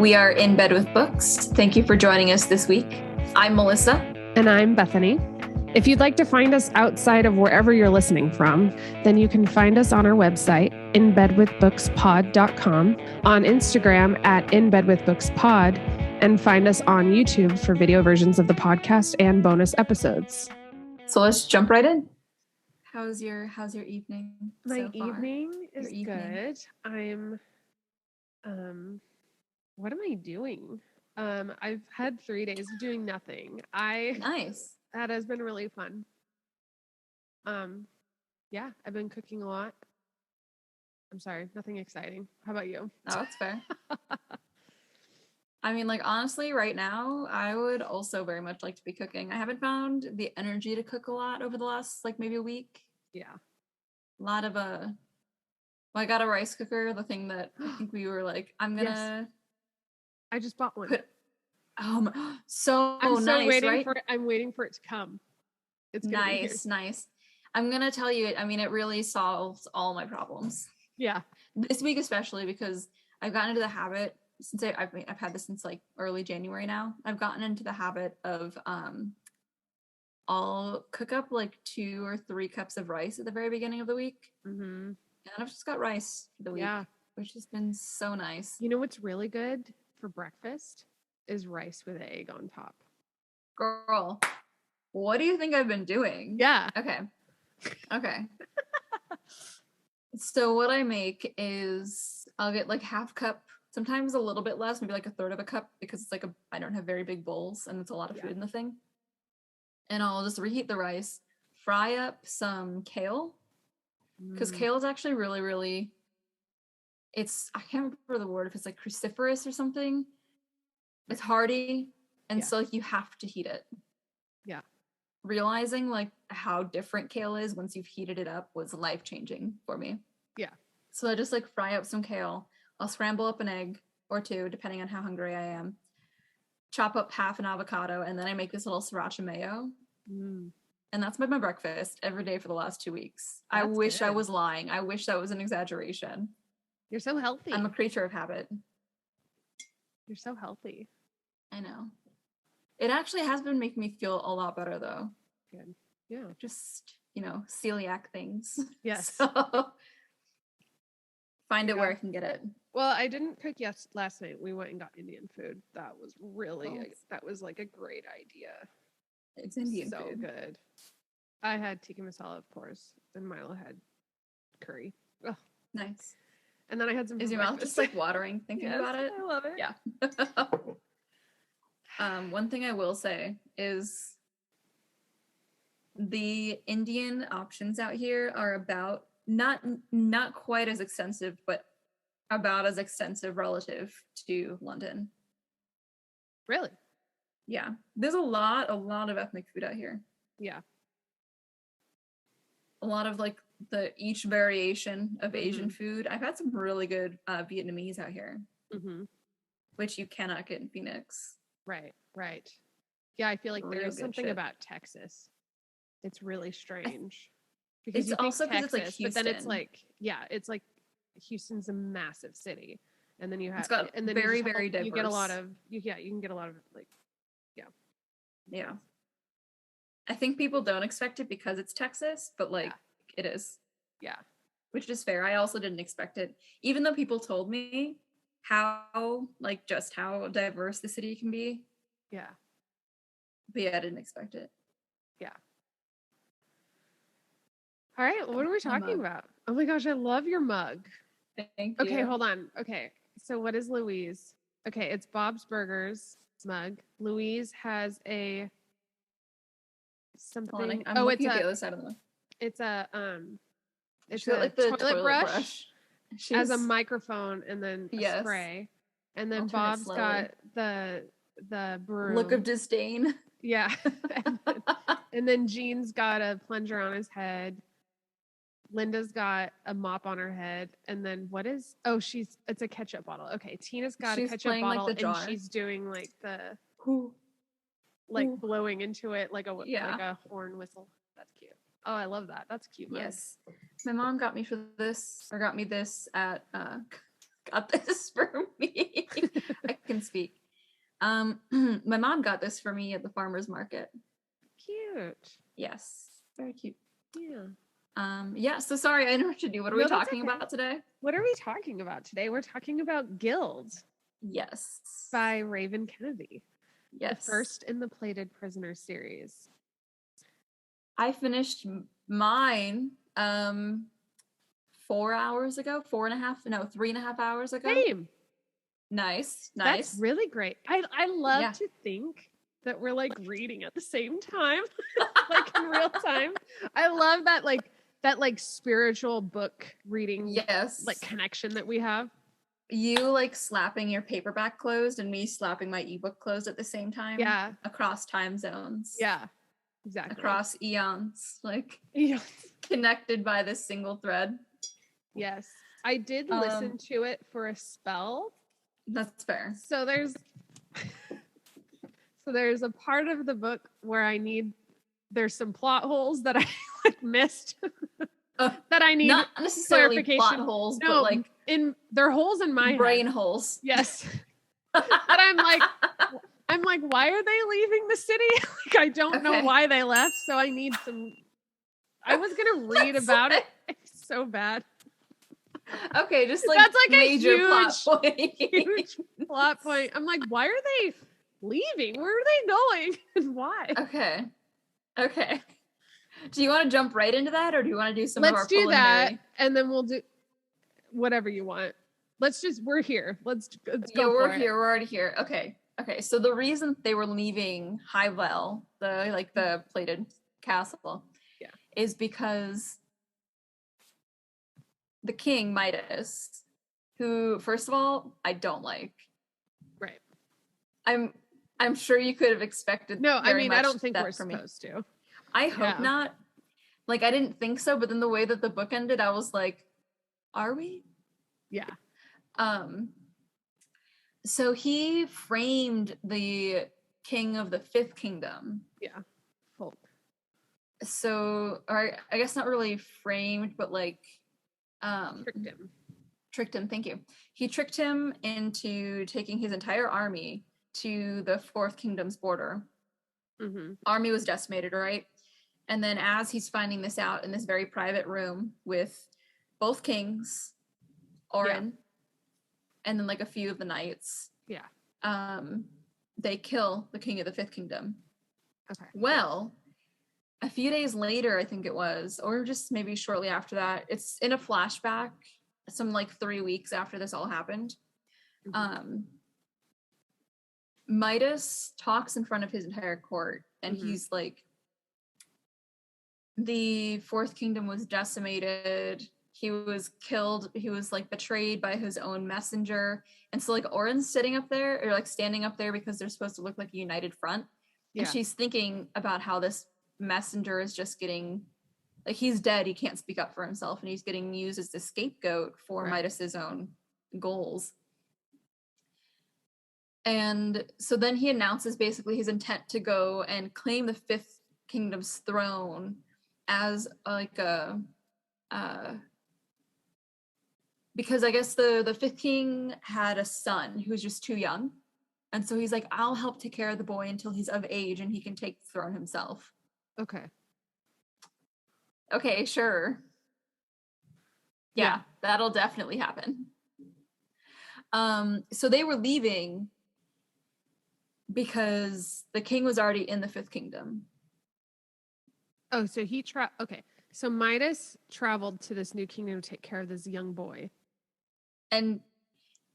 We are in bed with books. Thank you for joining us this week. I'm Melissa. And I'm Bethany. If you'd like to find us outside of wherever you're listening from, then you can find us on our website, inbedwithbookspod.com, on Instagram at inbedwithbookspod, and find us on YouTube for video versions of the podcast and bonus episodes. So let's jump right in. How's your evening? My evening is good. I'm what am I doing? I've had 3 days of doing nothing. Nice. That has been really fun. Yeah, I've been cooking a lot. I'm sorry, nothing exciting. How about you? Oh, that's fair. I mean, like, honestly, right now, I would also very much like to be cooking. I haven't found the energy to cook a lot over the last, like, maybe a week. Yeah. A lot of, well, I got a rice cooker, the thing that I think we were like, I'm gonna... Yes. I just bought one. So I'm nice, waiting right? I'm waiting for it to come. It's nice. I'm gonna tell you, I mean, it really solves all my problems. Yeah. This week especially, because I've gotten into the habit since I've had this since like early January now. I've gotten into the habit of I'll cook up like 2 or 3 cups of rice at the very beginning of the week. Mm-hmm. And I've just got rice for the week, which has been so nice. You know what's really good for breakfast is rice with egg on top. Girl, what do you think I've been doing? Yeah. Okay. So what I make is I'll get like half cup, sometimes a little bit less, maybe like a third of a cup, because it's like I don't have very big bowls and it's a lot of food in the thing. And I'll just reheat the rice, fry up some kale, because kale is actually really, really, I can't remember the word, if it's like cruciferous or something. It's hardy, and so like you have to heat it. Yeah. Realizing like how different kale is once you've heated it up was life-changing for me. Yeah. So I just like fry up some kale. I'll scramble up an egg or 2, depending on how hungry I am. Chop up half an avocado, and then I make this little sriracha mayo. And that's been my breakfast every day for the last 2 weeks. I wish I was lying. I wish that was an exaggeration. You're so healthy. I'm a creature of habit. You're so healthy. I know. It actually has been making me feel a lot better, though. Good. Yeah. Just, celiac things. Yes. So find it where I can get it. Well, I didn't cook last night. We went and got Indian food. That was really, that was like a great idea. It's Indian food. So good. I had tikka masala, of course, and Milo had curry. Oh, nice. And then I had some. Is your mouth just like watering thinking about it? I love it. Yeah. One thing I will say is the Indian options out here are about not quite as extensive, but about as extensive relative to London. Really? Yeah. There's a lot of ethnic food out here. Yeah. A lot of like each variation of Asian food. I've had some really good Vietnamese out here, which you cannot get in Phoenix. Right. Yeah, I feel like there is something about Texas. It's really strange. Because it's also because it's like Houston. But then it's like Houston's a massive city, and then you have, it's got and then very diverse. You get a lot of you can get a lot of like, yeah. I think people don't expect it because it's Texas, but like it is. Yeah. Which is fair. I also didn't expect it, even though people told me how diverse the city can be. Yeah. But yeah, I didn't expect it. Yeah. All right, what are we talking about? Oh my gosh, I love your mug. Thank you. Okay, hold on. Okay, so what is Louise? Okay, it's Bob's Burgers mug. Louise has a something. I'm looking at the other side of the mug. It's a it's got, like, the toilet brush. As a microphone, and then a spray, and then Bob's got the broom. Look of disdain. Yeah. And then Jean's got a plunger on his head. Linda's got a mop on her head. And then it's a ketchup bottle. Okay, Tina's got a ketchup bottle, like, and she's doing like the blowing into it like a horn whistle. That's cute. Oh, I love that. That's cute. Yes. My mom got me this at got this for me. I can speak. My mom got this for me at the farmer's market. Cute. Yes, very cute. Yeah. Yeah, so sorry, I interrupted you. What are we talking about today? What are we talking about today? We're talking about Gild. Yes. By Raven Kennedy. Yes. The first in the Plated Prisoner series. I finished mine 4 hours ago, 3.5 hours ago. Same. Nice. That's really great. I love to think that we're like reading at the same time, like in real time. I love that spiritual book reading like connection that we have. You like slapping your paperback closed and me slapping my ebook closed at the same time. Yeah. Across time zones. Yeah. Exactly. Across eons. Like eons. Connected by this single thread. Yes. I did listen to it for a spell. That's fair. So there's a part of the book where there's some plot holes that I like missed. That I need not necessarily clarification. Plot holes, but like they're holes in my brain head. Holes. Yes. But I'm like, why are they leaving the city? Like, I don't know why they left. So I need some. I was gonna read about it. It's so bad. Okay, just like that's like major a huge plot point. Huge plot point. I'm like, why are they leaving? Where are they going? And why? Okay. Do you want to jump right into that, or do you want to do some of our Let's do that, and then we'll do whatever you want. We're here. Let's go. Yeah, we're here. We're already here. Okay. So the reason they were leaving Highwell, the plated castle, is because the king Midas, who, first of all, I don't like. Right. I'm sure you could have expected. No, I mean, I don't think we're supposed to. I hope not. Like, I didn't think so, but then the way that the book ended, I was like, are we? Yeah. So he framed the king of the Fifth Kingdom. Yeah. Folk. So, or I guess not really framed, but like, tricked him. Thank you. He tricked him into taking his entire army to the Fourth Kingdom's border. Mm-hmm. Army was decimated, right? And then as he's finding this out in this very private room with both kings, Auren, and then like a few of the knights. Yeah. They kill the king of the Fifth Kingdom. Okay. Well, a few days later, I think it was, or just maybe shortly after that, it's in a flashback, some like 3 weeks after this all happened. Mm-hmm. Midas talks in front of his entire court, and he's like, the Fourth Kingdom was decimated. He was killed. He was like betrayed by his own messenger. And so like Auren's sitting up there, or like standing up there, because they're supposed to look like a united front. Yeah. And she's thinking about how this messenger is just getting, like, he's dead. He can't speak up for himself, and he's getting used as the scapegoat for Midas's own goals. And so then he announces basically his intent to go and claim the Fifth Kingdom's throne as like because I guess the Fifth King had a son who was just too young. And so he's like, I'll help take care of the boy until he's of age and he can take the throne himself. Okay, sure. Yeah, that'll definitely happen. So they were leaving because the king was already in the Fifth Kingdom. Oh, so so Midas traveled to this new kingdom to take care of this young boy. And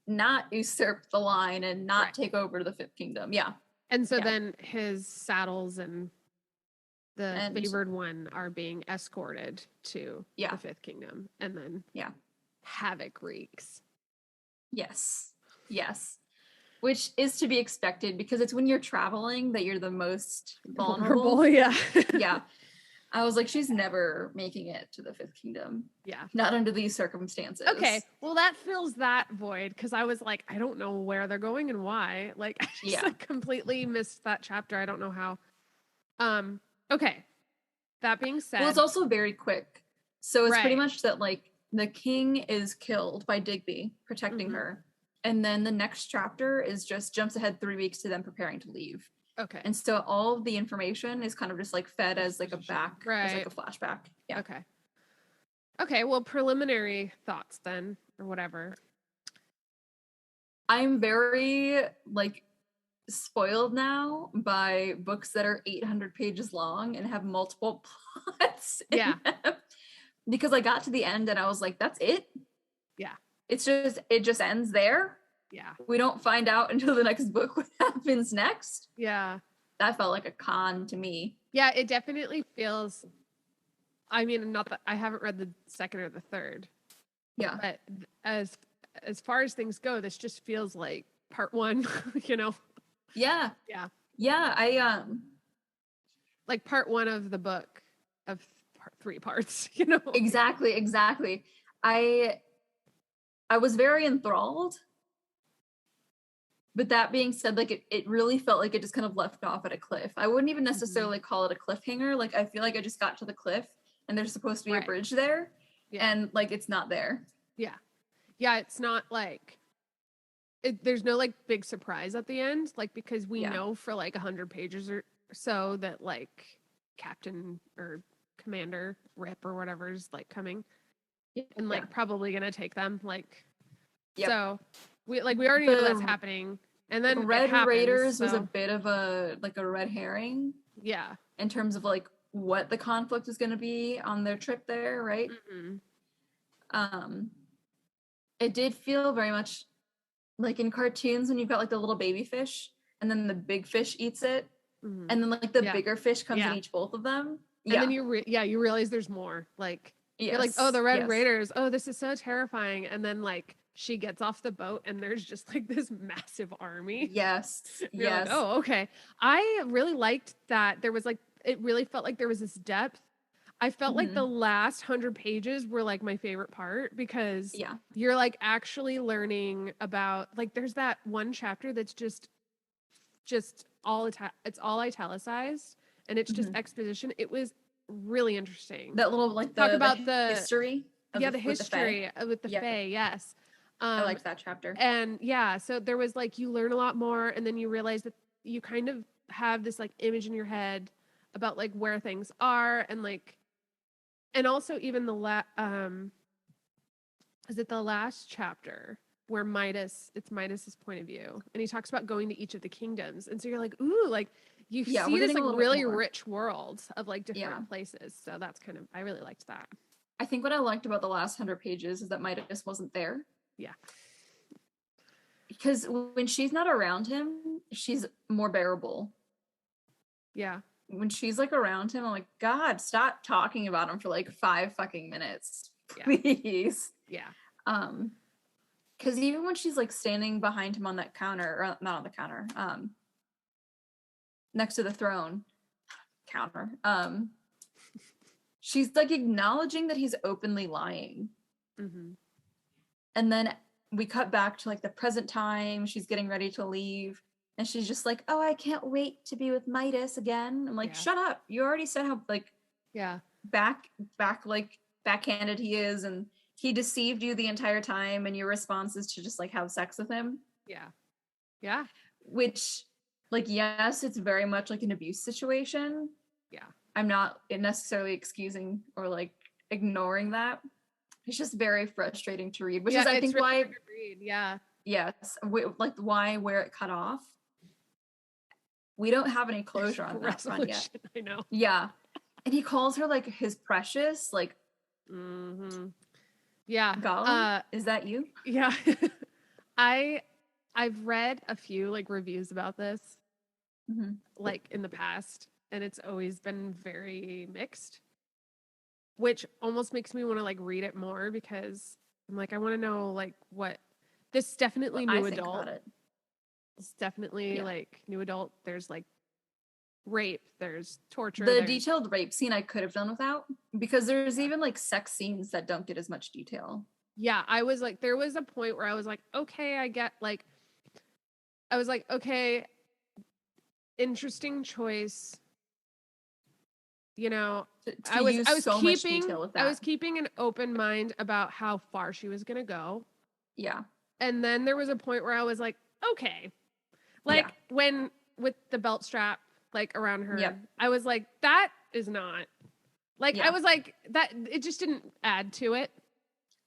not usurp the line and not take over the Fifth Kingdom. Yeah. And so then his saddles and the favored one are being escorted to the Fifth Kingdom. And then havoc wreaks. Yes. Which is to be expected, because it's when you're traveling that you're the most vulnerable. Yeah. I was like, she's never making it to the Fifth Kingdom. Yeah. Not under these circumstances. Okay. Well, that fills that void, because I was like, I don't know where they're going and why. Like, I just like, completely missed that chapter. I don't know how. Okay. That being said. Well, it's also very quick. So it's pretty much that, like, the king is killed by Digby protecting her. And then the next chapter is just jumps ahead 3 weeks to them preparing to leave. Okay. And so all of the information is kind of just like fed as like a back, as like a flashback. Yeah. Okay. Okay, well, preliminary thoughts then, or whatever. I'm very like spoiled now by books that are 800 pages long and have multiple plots. Yeah. Because I got to the end and I was like, that's it? Yeah. It just ends there? Yeah. We don't find out until the next book what happens next? Yeah. That felt like a con to me. Yeah, it definitely feels, I mean, not that I haven't read the second or the third. Yeah. But as far as things go, this just feels like part one, you know? Yeah. Yeah. Yeah, I like part one of the book of 3 parts, you know? Exactly. I was very enthralled. But that being said, like it really felt like it just kind of left off at a cliff. I wouldn't even necessarily call it a cliffhanger. Like I feel like I just got to the cliff and there's supposed to be a bridge there. Yeah. And like it's not there. Yeah. Yeah, it's not like there's no like big surprise at the end, like because we know for like 100 pages or so that like Captain or Commander Rip or whatever's like coming and like probably gonna take them. Like so we already know that's happening. And then Red Raiders was a bit of a red herring. Yeah. In terms of like what the conflict is gonna be on their trip there, right? It did feel very much like in cartoons when you've got like the little baby fish and then the big fish eats it and then like the bigger fish comes and eats both of them. And then you realize there's more. Like you're like, oh, the Red Raiders. Oh, this is so terrifying. And then like she gets off the boat and there's just like this massive army. Yes. Like, oh, okay. I really liked that there was like it really felt like there was this depth. I felt like the last 100 pages were like my favorite part because you're like actually learning about like there's that one chapter that's just all it's all italicized and it's just exposition. It was really interesting. That little like talk about the history. The history with the Fae. Yes. I liked that chapter. And so there was like you learn a lot more and then you realize that you kind of have this like image in your head about like where things are and like and also even is it the last chapter where it's Midas's point of view and he talks about going to each of the kingdoms and so you're like ooh like you see this like really rich world of like different places, so that's kind of I really liked that. I think what I liked about the last 100 pages is that Midas wasn't there. Yeah. Because when she's not around him, she's more bearable. Yeah. When she's like around him, I'm like, God, stop talking about him for like 5 fucking minutes. Please. Yeah. Because even when she's like standing behind him on that counter, or not on the counter, next to the throne counter, she's like acknowledging that he's openly lying. And then we cut back to like the present time. She's getting ready to leave. And she's just like, oh, I can't wait to be with Midas again. I'm like, shut up. You already said how like backhanded he is. And he deceived you the entire time. And your response is to just like have sex with him. Yeah. Yeah. Which like, yes, it's very much like an abuse situation. Yeah. I'm not necessarily excusing or like ignoring that. It's just very frustrating to read, which is I think really why hard to read. Yeah. Yes, like why where it cut off. We don't have any closure on that front yet. I know. Yeah, and he calls her like his precious, like. Yeah. Gollum? Is that you? Yeah. I've read a few like reviews about this, like in the past, and it's always been very mixed. Which almost makes me want to like read it more because I'm like I want to know like what this definitely new adult. It's definitely like new adult. There's like rape. There's torture. The detailed rape scene I could have done without because there's even like sex scenes that don't get as much detail. Yeah, I was like there was a point where I was like okay, I get like I was like okay, interesting choice. you know, to I was use I was so much keeping detail with I was that. keeping an open mind about how far she was gonna go. Yeah. And then there was a point where I was like, okay. Yeah. Like when with the belt strap like around her, Yep. I was like, that is not like I Yeah. was like that it just didn't add to it.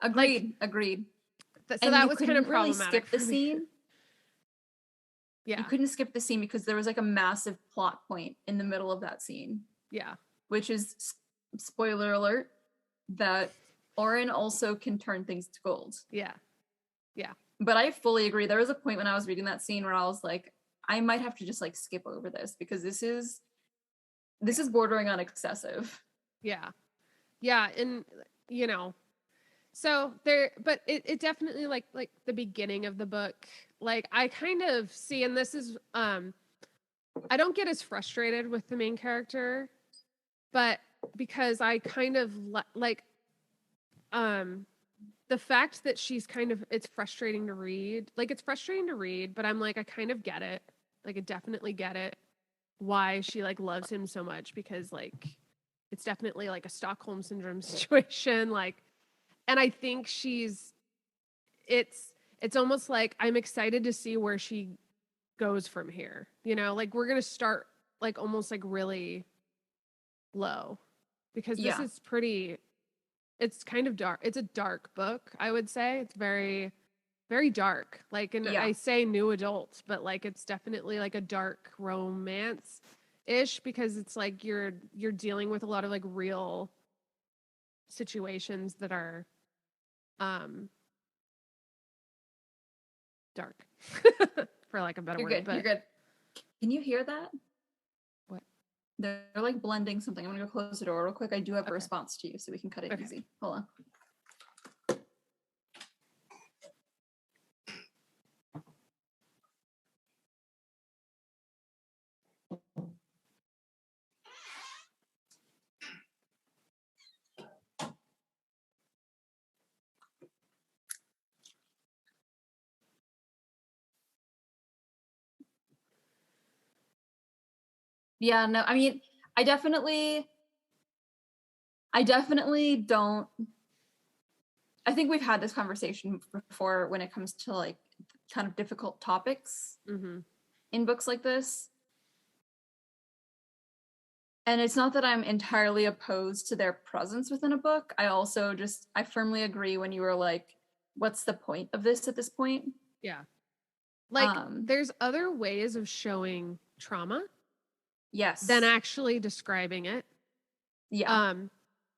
Like Agreed. so And that you was kind of couldn't really problematic skip the for me. scene. You Yeah. couldn't skip the scene because there was like a massive plot point in the middle of that scene, Yeah. which is spoiler alert that Auren also can turn things to gold. Yeah. Yeah. But I fully agree. There was a point when I was reading that scene where I was like, I might have to just like skip over this because this is bordering on excessive. Yeah. Yeah. And you know, so there but it definitely like the beginning of the book, like I kind of see, and this is I don't get as frustrated with the main character, but because I kind of like the fact that she's kind of it's frustrating to read. Like it's frustrating to read, but I'm like I kind of get it. Like I definitely get it why she like loves him so much, because like it's definitely like a Stockholm syndrome situation, like, and I think it's almost like I'm excited to see where she goes from here. You know, like we're going to start like almost like really low, because this Yeah. is pretty, it's kind of dark. It's a dark book, I would say. It's very, very dark. Like, and Yeah. I say new adult, but like it's definitely like a dark romance ish, because it's like you're dealing with a lot of like real situations that are dark for like a better You're word. good. But You're good. Can you hear that? what? They're like blending something. I'm gonna go close the door real quick. I do have a Okay. response to you, so we can cut it Okay. easy. Hold on. Yeah, no, I mean, I definitely don't. I think we've had this conversation before when it comes to like kind of difficult topics Mm-hmm. in books like this. And it's not that I'm entirely opposed to their presence within a book. I firmly agree when you were like, what's the point of this at this point? Yeah. Like there's other ways of showing trauma Yes. than actually describing it. Yeah.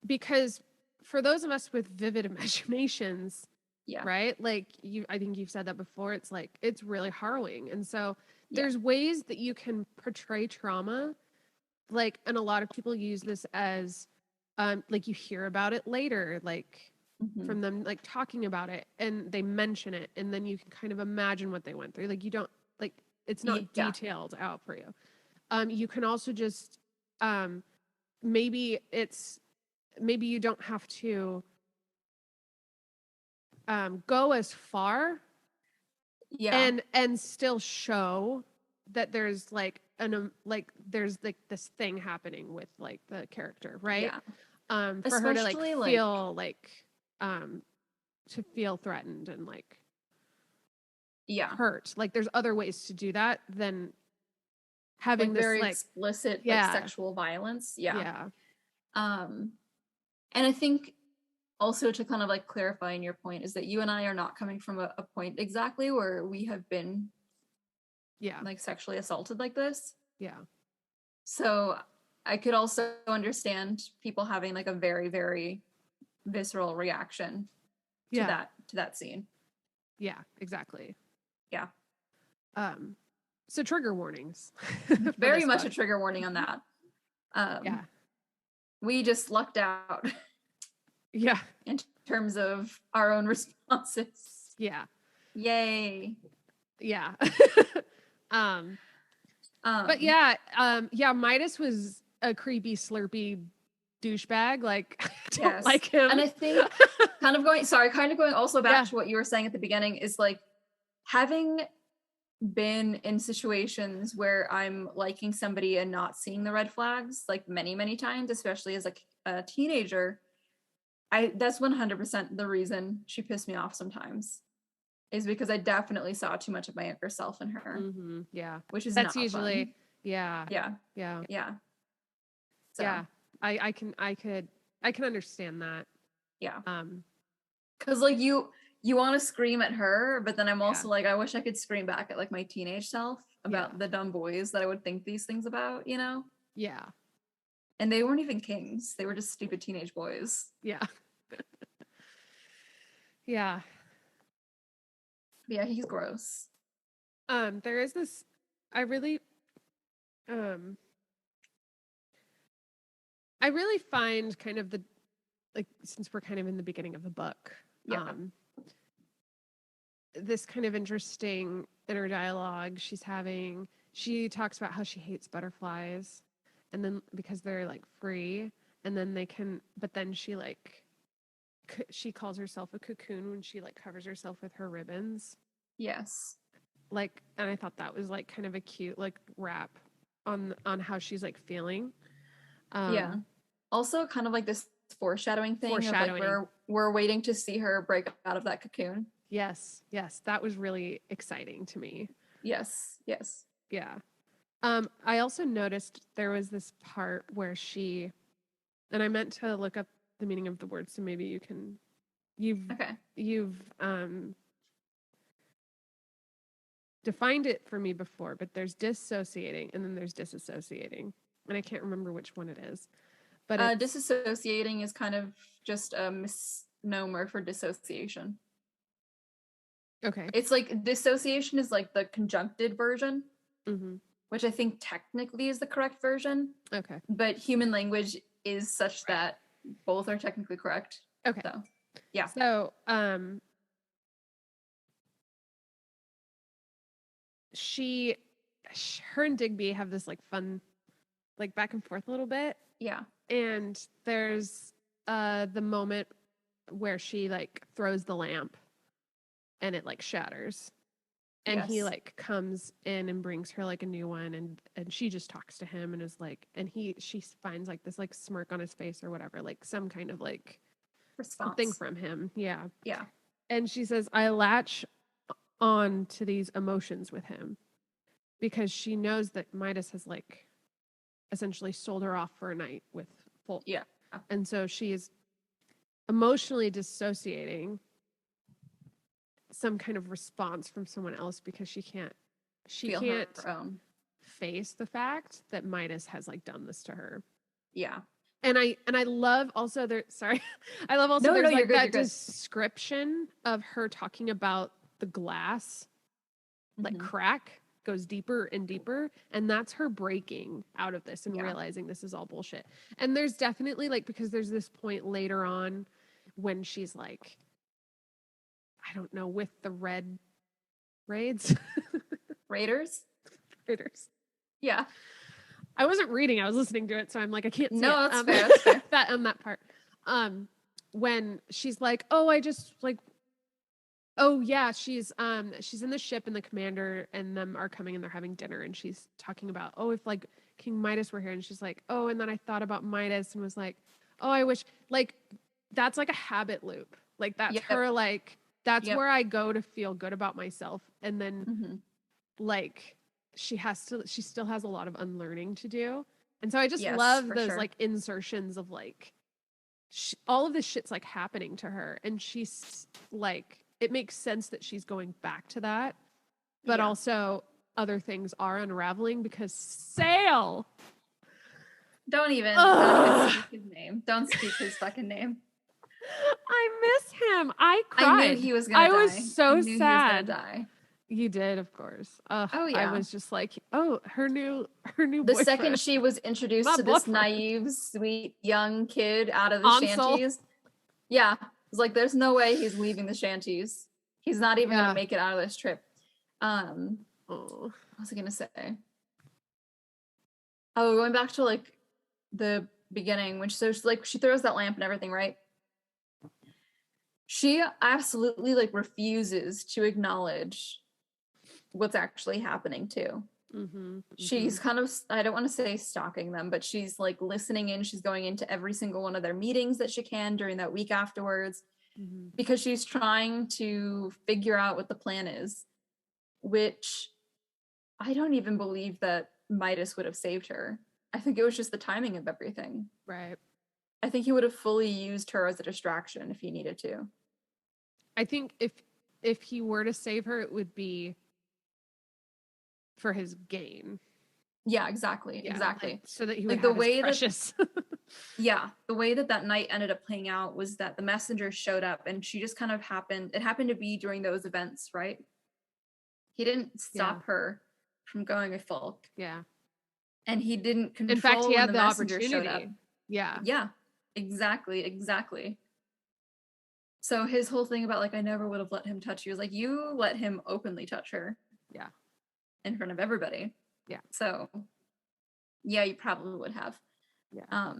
Because for those of us with vivid imaginations, Yeah. right? Like I think you've said that before. It's like, it's really harrowing. And so Yeah. there's ways that you can portray trauma. Like, and a lot of people use this as, like you hear about it later, like from them, like talking about it, and they mention it, and then you can kind of imagine what they went through. Like you don't, like, it's not detailed out for you. You can also just, maybe you don't have to go as far, and still show that there's like there's like this thing happening with like the character, right? For Especially her to like feel like to feel threatened and like hurt. Like there's other ways to do that than having like this very like explicit like sexual violence. Yeah. And I think also to kind of like clarify in your point is that you and I are not coming from a point exactly where we have been like sexually assaulted like this. Yeah. So I could also understand people having like a very, very visceral reaction to that scene. Yeah, exactly. Yeah. So trigger warnings. Very much a trigger warning on that. Yeah. We just lucked out. Yeah. In terms of our own responses. Yeah. Yay. Yeah. But yeah, Midas was a creepy, slurpy douchebag. Like, I don't like him. And I think kind of going also back to what you were saying at the beginning is like having been in situations where I'm liking somebody and not seeing the red flags, like many, many times, especially as like a teenager. That's 100% the reason she pissed me off sometimes, is because I definitely saw too much of my younger self in her. Mm-hmm. Yeah. Which is That's not usually, fun. yeah. Yeah. Yeah. Yeah. So, yeah. I can understand that. yeah. Um, Cause like you want to scream at her, but then I'm also Yeah. like, I wish I could scream back at like my teenage self about Yeah. the dumb boys that I would think these things about, you know? yeah. And they weren't even kings. They were just stupid teenage boys. Yeah. Yeah. But yeah, he's gross. There is this, I really, um, I really find kind of the, like, since we're kind of in the beginning of the book, Yeah. this kind of interesting inner dialogue she's having. She talks about how she hates butterflies, and then because they're like free, and then they can, but then she like, she calls herself a cocoon when she like covers herself with her ribbons. Yes. Like, and I thought that was like kind of a cute like wrap on how she's like feeling. Yeah. Also kind of like this foreshadowing thing of like we're waiting to see her break out of that cocoon. Yes, that was really exciting to me. Yes. Yeah. I also noticed there was this part where she, and I meant to look up the meaning of the word, so maybe you've defined it for me before, but there's dissociating and then there's disassociating, and I can't remember which one it is. But disassociating is kind of just a misnomer for dissociation. Okay. It's like dissociation is like the conjuncted version, mm-hmm. which I think technically is the correct version. Okay. But human language is such that both are technically correct. Okay. So, yeah. So, her and Digby have this like fun, like back and forth a little bit. Yeah. And there's the moment where she like throws the lamp and it like shatters. And he like comes in and brings her like a new one, and she just talks to him and is like, and she finds like this like smirk on his face or whatever, like some kind of like response something from him. Yeah. Yeah. And she says, I latch on to these emotions with him because she knows that Midas has like essentially sold her off for a night with Folk. Yeah. And so she is emotionally dissociating some kind of response from someone else because she can't face the fact that Midas has like done this to her. Yeah. And I love also I love also there's like that description of her talking about the glass like crack goes deeper and deeper, and that's her breaking out of this and realizing this is all bullshit. And there's definitely like, because there's this point later on when she's like, I don't know, with the red raids. Raiders. Yeah. I wasn't reading, I was listening to it, so I'm like, I can't see no, it. That's fair. That's fair. that part. When she's like, oh, I just like, oh yeah, she's in the ship and the commander and them are coming and they're having dinner, and she's talking about, oh, if like King Midas were here, and she's like, oh, and then I thought about Midas and was like, oh, I wish, like, that's like a habit loop. Like that's her like, that's where I go to feel good about myself. And then like she still has a lot of unlearning to do. And so I just love those like insertions of like all of this shit's like happening to her, and she's like, it makes sense that she's going back to that, but also other things are unraveling because Sale. Don't even speak his name. Don't speak his fucking name. I miss him. I cried. I knew he was gonna die. I was so sad. He was gonna die. You did, of course. Oh yeah. I was just like, oh, her new the boyfriend. Second she was introduced to this naive, sweet young kid out of the shanties. Yeah. It's like, there's no way he's leaving the shanties. He's not even gonna make it out of this trip. What was I gonna say? Oh, going back to like the beginning, when she throws that lamp and everything, right? She absolutely like refuses to acknowledge what's actually happening too. Mm-hmm. She's kind of, I don't want to say stalking them, but she's like listening in. She's going into every single one of their meetings that she can during that week afterwards, because she's trying to figure out what the plan is, which I don't even believe that Midas would have saved her. I think it was just the timing of everything. Right. I think he would have fully used her as a distraction if he needed to. I think if he were to save her, it would be for his gain. Yeah, exactly. Yeah, Exactly. like, so that he would like have the way his precious. Yeah, the way that night ended up playing out was that the messenger showed up, and she just kind of it happened to be during those events, right? He didn't stop her from going with Folk. Yeah. And he didn't control In fact, he when had the the messenger showed up. opportunity. Yeah. Yeah, exactly. So his whole thing about like, I never would have let him touch you, was like, you let him openly touch her. Yeah. In front of everybody. Yeah. So yeah, you probably would have. Yeah.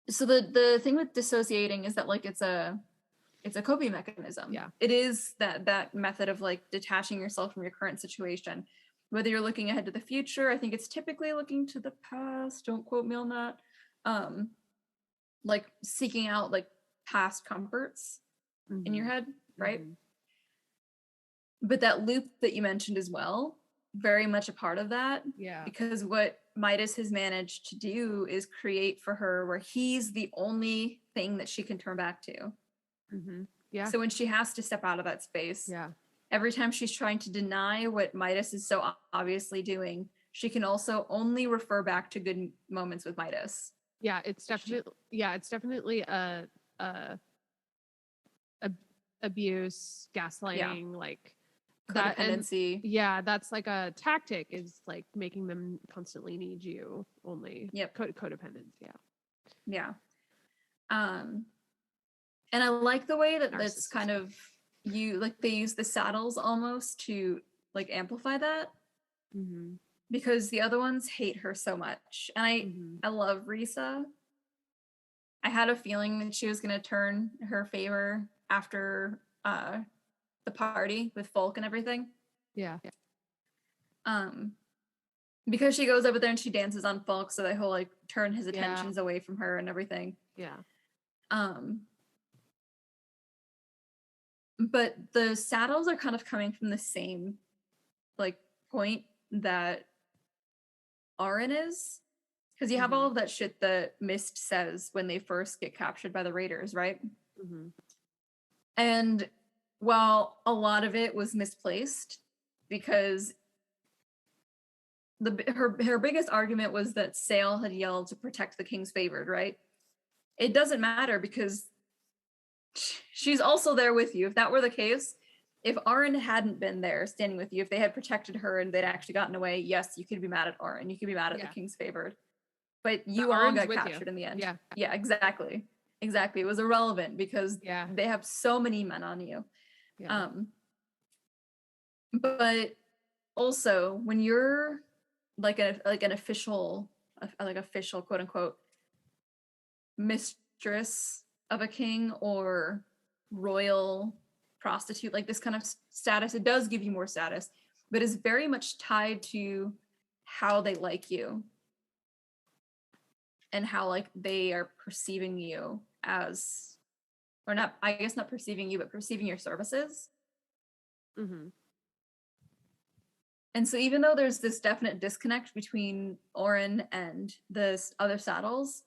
So the thing with dissociating is that like it's a coping mechanism. Yeah. It is that method of like detaching yourself from your current situation. Whether you're looking ahead to the future, I think it's typically looking to the past. Don't quote me on that. Like seeking out like past comforts in your head, right? But that loop that you mentioned as well, very much a part of that. Yeah. Because what Midas has managed to do is create for her where he's the only thing that she can turn back to. Yeah. So when she has to step out of that space, every time she's trying to deny what Midas is so obviously doing, she can also only refer back to good moments with Midas. Yeah, it's definitely a abuse, gaslighting, like codependency. That's like a tactic, is like making them constantly need you only. Yep. Codependence. Yeah. And I like the way that that's kind of they use the saddles almost to like amplify that. Because the other ones hate her so much. And I love Risa. I had a feeling that she was going to turn her favor after the party with Folk and everything. Yeah. Because she goes over there and she dances on Folk, so that he'll like turn his attentions away from her and everything. Yeah. But the saddles are kind of coming from the same like point that Auren is. Because you have all of that shit that Mist says when they first get captured by the Raiders, right? And while a lot of it was misplaced, because her biggest argument was that Sale had yelled to protect the king's favored, right? It doesn't matter because she's also there with you. If that were the case, if Auren hadn't been there standing with you, if they had protected her and they'd actually gotten away, yes, you could be mad at Auren. You could be mad at the king's favored. But you all got captured in the end. Yeah, exactly. It was irrelevant because they have so many men on you. But also when you're like an official quote unquote mistress of a king or royal prostitute, like this kind of status, it does give you more status, but is very much tied to how they like you and how like they are perceiving you as, or not, I guess not perceiving you, but perceiving your services. And so even though there's this definite disconnect between Auren and the other saddles,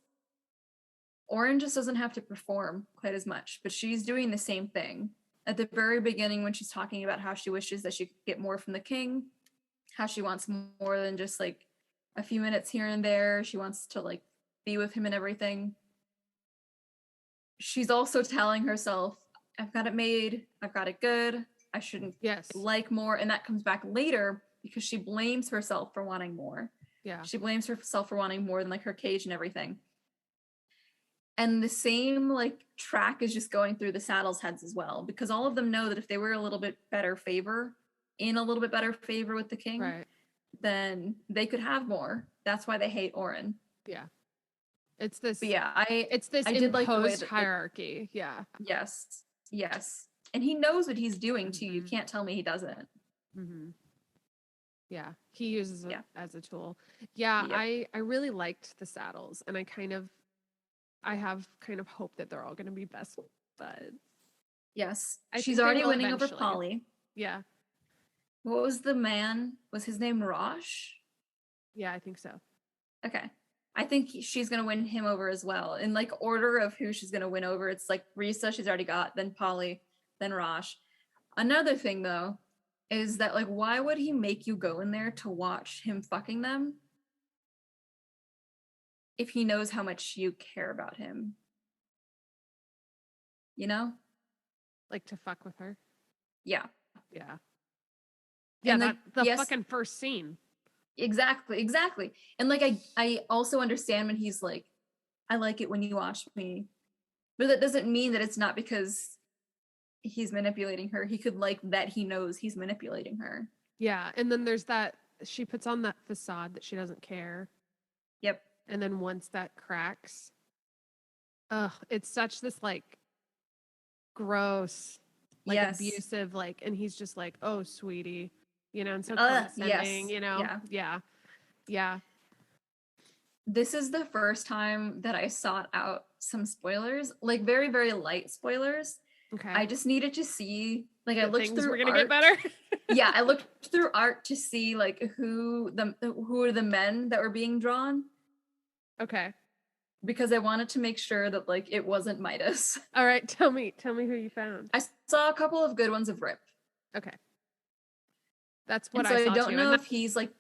Auren just doesn't have to perform quite as much, but she's doing the same thing. At the very beginning, when she's talking about how she wishes that she could get more from the king, how she wants more than just like a few minutes here and there, she wants to like be with him and everything. She's also telling herself, I've got it made, I've got it good, I shouldn't like more. And that comes back later because she blames herself for wanting more. She blames herself for wanting more than like her cage and everything. And the same like track is just going through the saddles' heads as well, because all of them know that if they were a little bit better favor with the king, then they could have more. That's why they hate Auren. It's this. But yeah, it's this I did imposed like the way that hierarchy. Yes. And he knows what he's doing too. You Mhm. can't tell me he doesn't. Mm-hmm. Yeah, he uses it Yeah. as a tool. Yeah, Yep. I really liked the saddles, and I have kind of hope that they're all going to be best buds. Yes. I She's think they already will winning over eventually. Polly. Yeah, What was the man? Was his name Rosh? yeah, I think so. Okay. I think she's going to win him over as well. In like order of who she's going to win over, it's like Risa, she's already got, then Polly, then Rosh. Another thing though is that like why would he make you go in there to watch him fucking them if he knows how much you care about him? You know? Like to fuck with her. Yeah. Yeah, yeah. And like That the yes, fucking first scene. exactly. And like I also understand when he's like, I like it when you watch me. But that doesn't mean that it's not because he's manipulating her. He could like that he knows he's manipulating her. Yeah, and then there's that she puts on that facade that she doesn't care, Yep. and then once that cracks, ugh, it's such this like gross, like Yes. abusive, like, and he's just like, oh, sweetie, and so Yes. condescending, Yeah. yeah, yeah, This is the first time that I sought out some spoilers, like very, very light spoilers. okay. I just needed to see, like, I That looked things through were gonna art. get better. Yeah, I looked through art to see like who are the men that were being drawn Okay, because I wanted to make sure that like it wasn't Midas. all right. Tell me who you found. I saw a couple of good ones of Rip, Okay, that's and what so I I saw don't too, and know if he's like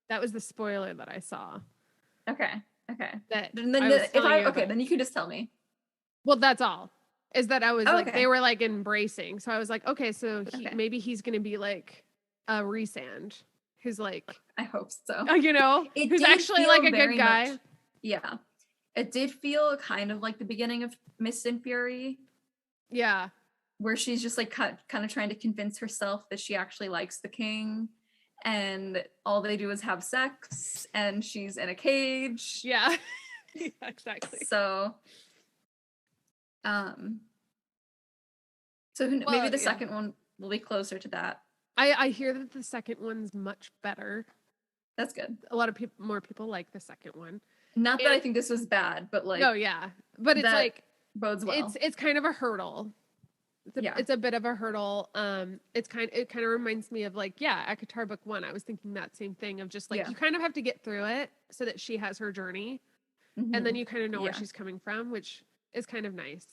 that was the spoiler that I saw. okay, okay. That Then I was if telling I you okay, about. then you can just tell me. Well, that's all. Is that I was Oh, like they okay, were like embracing. So I was like, okay, so okay. maybe he's gonna be like a Resand who's like I hope so. It who's did actually like feel a good very much, guy. yeah. It did feel kind of like the beginning of Mist and Fury, Yeah. where she's just like kind of trying to convince herself that she actually likes the king, and all they do is have sex, and she's in a cage. Yeah. Yeah, exactly. So, um, maybe Well, the yeah. second one will be closer to that. I hear that the second one's much better. That's good. A lot of more people like the second one. Not that And I think this was bad, but like no, yeah. But it's that like bodes well. it's kind of a hurdle. Yeah. It's a bit of a hurdle. It kind of reminds me of like, yeah, Akatar book 1. I was thinking that same thing of just like Yeah. you kind of have to get through it so that she has her journey, and then you kind of know where Yeah. she's coming from, which is kind of nice.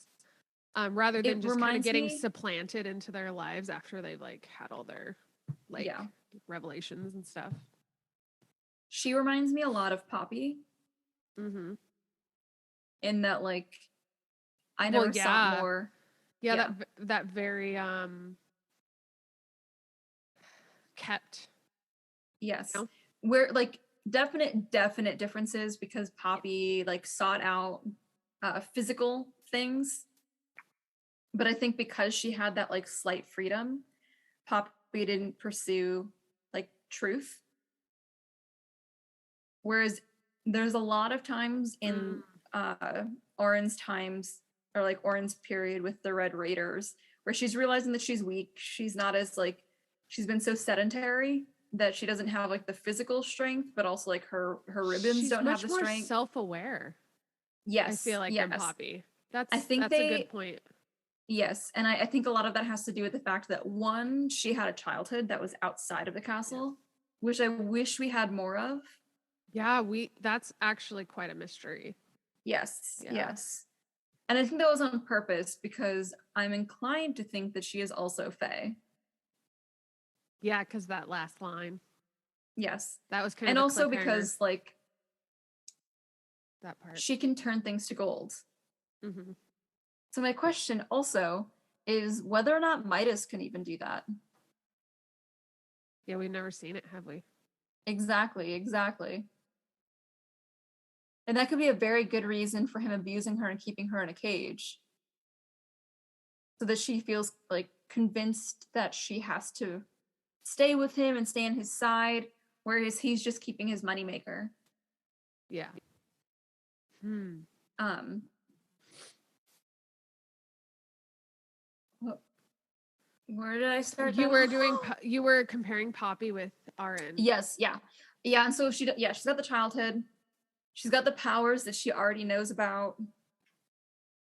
Rather than It just kind of reminds getting me, supplanted into their lives after they've like had all their like yeah. revelations and stuff. She reminds me a lot of Poppy Mm-hmm. in that like I Well, never saw yeah. more. Yeah, that very kept. Yes. You know? Where like definite differences because Poppy like sought out physical things. But I think because she had that like slight freedom, Poppy didn't pursue like truth. Whereas there's a lot of times in Auren's times or like Auren's period with the Red Raiders where she's realizing that she's weak. She's not as like she's been so sedentary that she doesn't have like the physical strength, but also like her ribbons She's don't have much the more strength. self-aware. Yes, I feel like than Poppy. I think that's a good point. Yes, and I think a lot of that has to do with the fact that one, she had a childhood that was outside of the castle, which I wish we had more of. Yeah, that's actually quite a mystery. Yes, Yeah. yes. And I think that was on purpose because I'm inclined to think that she is also Fae. Yeah, because that last line. Yes. That was kind and of also because like that part. she can turn things to gold. Mm-hmm. So my question also is whether or not Midas can even do that. Yeah, we've never seen it, have we? Exactly. And that could be a very good reason for him abusing her and keeping her in a cage. So that she feels like convinced that she has to stay with him and stay on his side, whereas he's just keeping his moneymaker. Yeah. What Where did I start You that were off? you were comparing Poppy with Auren. Yes, yeah. Yeah, and so she's got the childhood. She's got the powers that she already knows about. And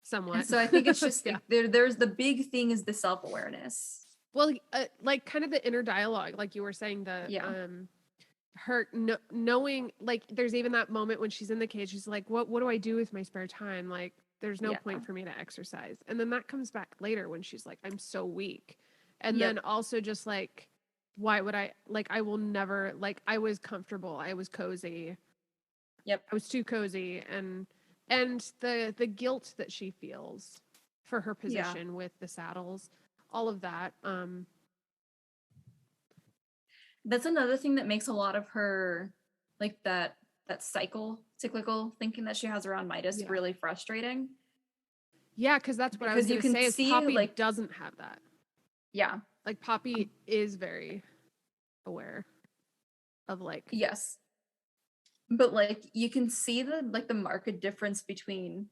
Somewhat. so I think it's just Yeah. like there's the big thing is the self-awareness. Well, like kind of the inner dialogue, like you were saying, Yeah. her knowing, like there's even that moment when she's in the cage, she's like, what do I do with my spare time? Like there's no Yeah. point for me to exercise. And then that comes back later when she's like, I'm so weak. And Yep. then also just like, why would I, like, I will never, like, I was comfortable, I was cozy. Yep. I was too cozy. And the guilt that she feels for her position with the saddles, all of that. That's another thing that makes a lot of her, like that cyclical thinking that she has around Midas Yeah. really frustrating. Yeah, because that's what I was Because you going to can say is see Poppy like doesn't have that. yeah. Like Poppy is very aware of like Yes. But like you can see the marked difference between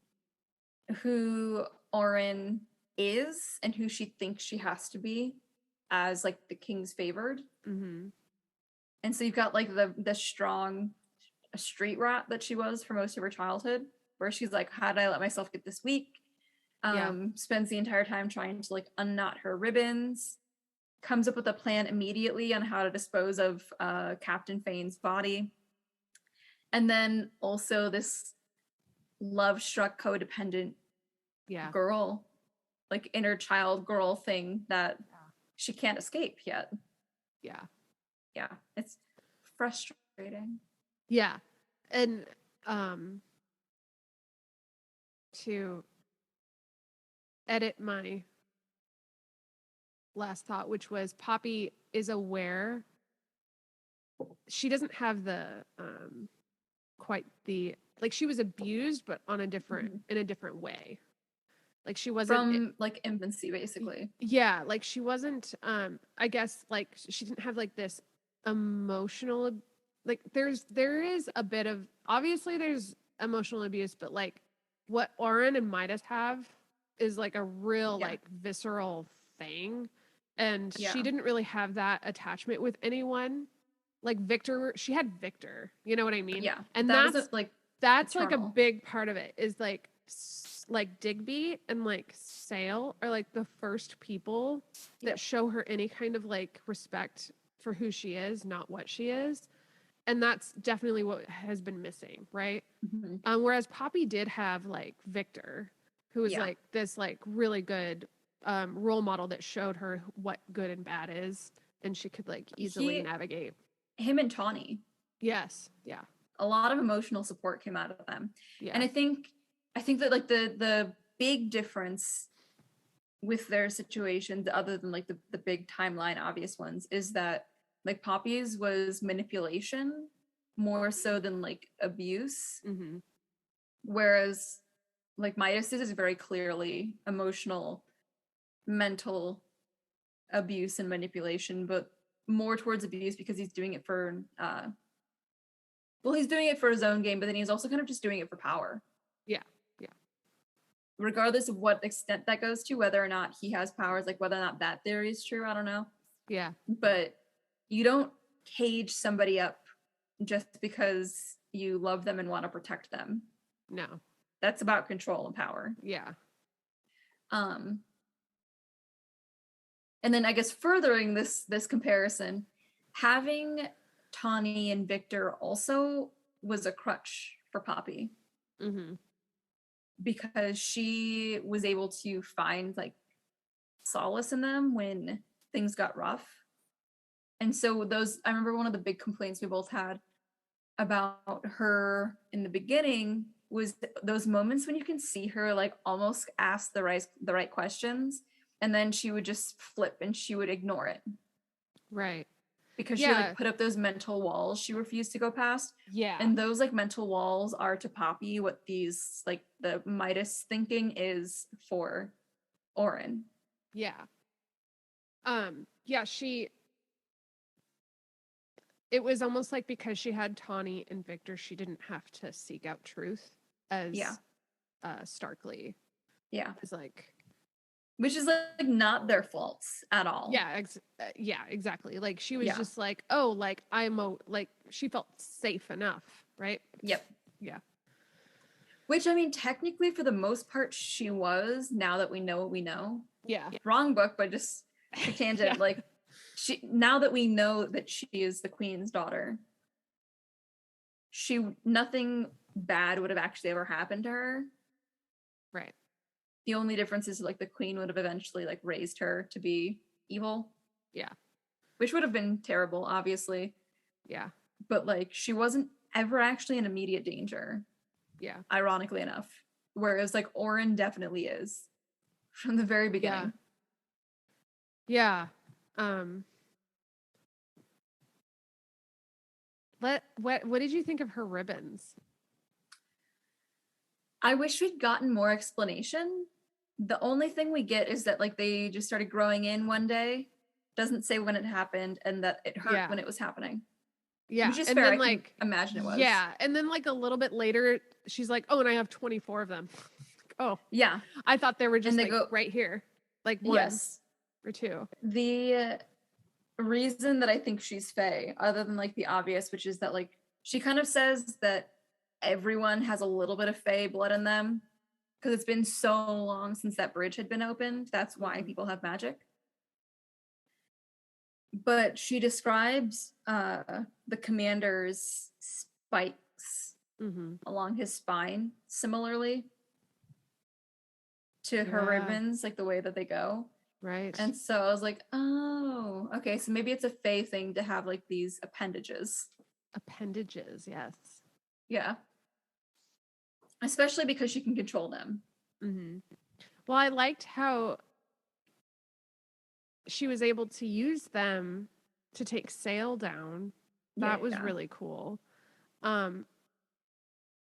who Auren is and who she thinks she has to be as like the king's favored. mm-hmm. And so you've got like the strong street rat that she was for most of her childhood, where she's like, how did I let myself get this weak? Yeah. Spends the entire time trying to like unknot her ribbons, comes up with a plan immediately on how to dispose of Captain Fane's body. And then also this love-struck codependent Yeah. girl, like inner child girl thing that she can't escape yet. Yeah. Yeah, it's frustrating. Yeah. And to edit my last thought, which was Poppy is aware. She doesn't have the quite the, like, she was abused but on a different in a different way. Like she wasn't From like infancy basically. yeah, like she wasn't I guess like she didn't have like this emotional, like there is a bit of, obviously there's emotional abuse, but like what Auren and Midas have is like a real Yeah. like visceral thing, and Yeah. she didn't really have that attachment with anyone. Like Victor, she had Victor, you know what I mean? Yeah. And That that's was like like a eternal. big part of it is like Digby and like Sale are like the first people that Yep. show her any kind of like respect for who she is, not what she is. And that's definitely what has been missing, right? Mm-hmm. Whereas Poppy did have like Victor, who was like this like really good role model that showed her what good and bad is, and she could like easily navigate. Him and Tawny. Yes. Yeah. A lot of emotional support came out of them. Yeah. And I think that like the big difference with their situations, other than like the big timeline obvious ones, is that like Poppy's was manipulation more so than like abuse. Mm-hmm. Whereas like Midas's is very clearly emotional, mental abuse and manipulation, but more towards abuse because he's doing it for he's doing it for his own game, but then he's also kind of just doing it for power. Yeah. Yeah. Regardless of what extent that goes to, whether or not he has powers, like whether or not that theory is true, I don't know. Yeah. But you don't cage somebody up just because you love them and want to protect them. No. That's about control and power. Yeah. And then I guess furthering this comparison, having Tawny and Victor also was a crutch for Poppy. Mm-hmm. Because she was able to find like solace in them when things got rough. And so I remember one of the big complaints we both had about her in the beginning was those moments when you can see her like almost ask the right questions, and then she would just flip and she would ignore it. Right. Because she like put up those mental walls she refused to go past. Yeah. And those like mental walls are to Poppy what these like the Midas thinking is for Auren. Yeah. Yeah, it was almost like because she had Tawny and Victor, she didn't have to seek out truth as starkly. Yeah. As like Which is like not their faults at all. Yeah, exactly. Like she was just like, oh, like like she felt safe enough, right? Yep. Yeah. Which, I mean, technically for the most part she was, now that we know what we know. Yeah. Wrong book, but just a tangent. Like now that we know that she is the queen's daughter, nothing bad would have actually ever happened to her. Right. The only difference is like the queen would have eventually like raised her to be evil. Yeah. Which would have been terrible, obviously. Yeah. But like she wasn't ever actually in immediate danger. Yeah. Ironically enough. Whereas like Auren definitely is from the very beginning. Yeah. What did you think of her ribbons? I wish we'd gotten more explanation. The only thing we get is that like they just started growing in one day. Doesn't say when it happened, and that it hurt when it was happening. Yeah. Which is and fair. Then, I can imagine it was. Yeah. And then like a little bit later, she's like, oh, and I have 24 of them. Oh. Yeah. I thought they were just like right here. Like one or two. The reason that I think she's Fae, other than like the obvious, which is that like she kind of says that everyone has a little bit of Fae blood in them because it's been so long since that bridge had been opened. That's why people have magic. But she describes the commander's spikes along his spine similarly to her ribbons, like the way that they go. Right. And so I was like, oh, okay. So maybe it's a Fae thing to have like these appendages. Appendages, yes. Yeah. Especially because she can control them. Mm-hmm. Well, I liked how she was able to use them to take Sail down. That was really cool.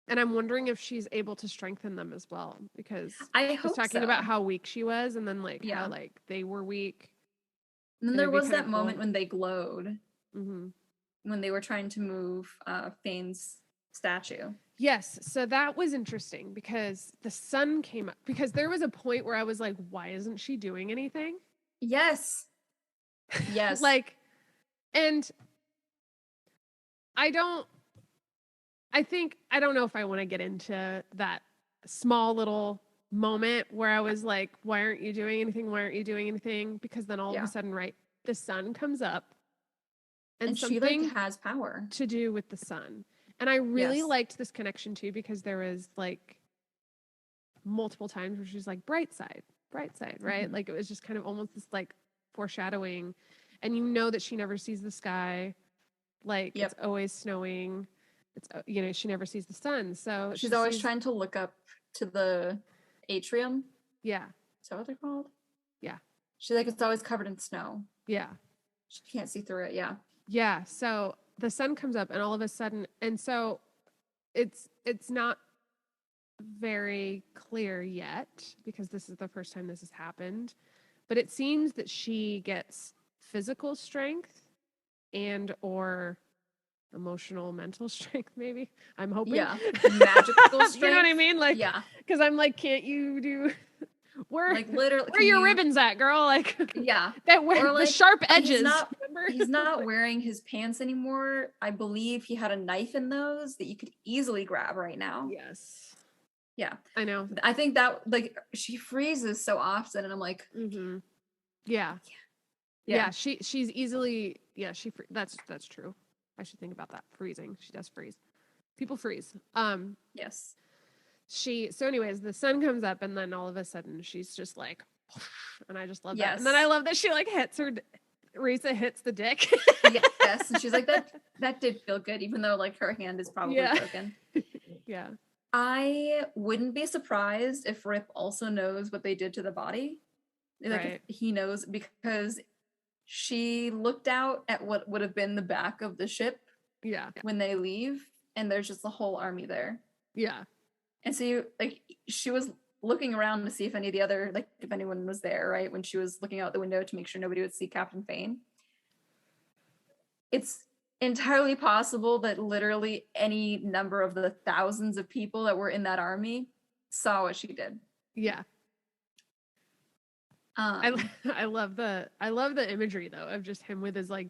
And I'm wondering if she's able to strengthen them as well, because I was talking about how weak she was, and then like how like they were weak. And then there was that moment when they glowed, when they were trying to move Fane's statue. Yes, so that was interesting because the sun came up. Because there was a point where I was like, "Why isn't she doing anything?" Yes. Like, and I don't know if I want to get into that small little moment where I was like, why aren't you doing anything? Why aren't you doing anything? Because then all of a sudden, right, the sun comes up and something she like has power to do with the sun. And I really liked this connection too, because there was like multiple times where she's like, bright side, right? Like it was just kind of almost this like foreshadowing. And you know that she never sees the sky. Like it's always snowing. It's she never sees the sun, so she's always trying to look up to the atrium. Yeah. Is that what they're called? Yeah. She's like, it's always covered in snow. Yeah. She can't see through it. Yeah. Yeah. So the sun comes up, and all of a sudden, and so it's not very clear yet, because this is the first time this has happened, but it seems that she gets physical strength and or emotional, mental strength, maybe. I'm hoping. Yeah. Magical strength. You know what I mean? Like, because I'm like, can't you do where like literally where are your ribbons at, girl? Like, that where or like, the sharp edges. He's not wearing his pants anymore. I believe he had a knife in those that you could easily grab right now. Yes. Yeah. I know. I think that like she freezes so often, and I'm like, yeah. She's easily that's true. I should think about that. Freezing. She does freeze. People freeze. Yes. So anyways, the sun comes up, and then all of a sudden she's just like, and I just love that. And then I love that she like hits her, Risa hits the dick. Yes. And she's like, that did feel good, even though like her hand is probably broken. Yeah. I wouldn't be surprised if Rip also knows what they did to the body. Like if he knows, because she looked out at what would have been the back of the ship when they leave, and there's just a whole army there. Yeah. And so she was looking around to see if any of the other, like if anyone was there, right? When she was looking out the window to make sure nobody would see Captain Fane. It's entirely possible that literally any number of the thousands of people that were in that army saw what she did. Yeah. I love the imagery though of just him with his like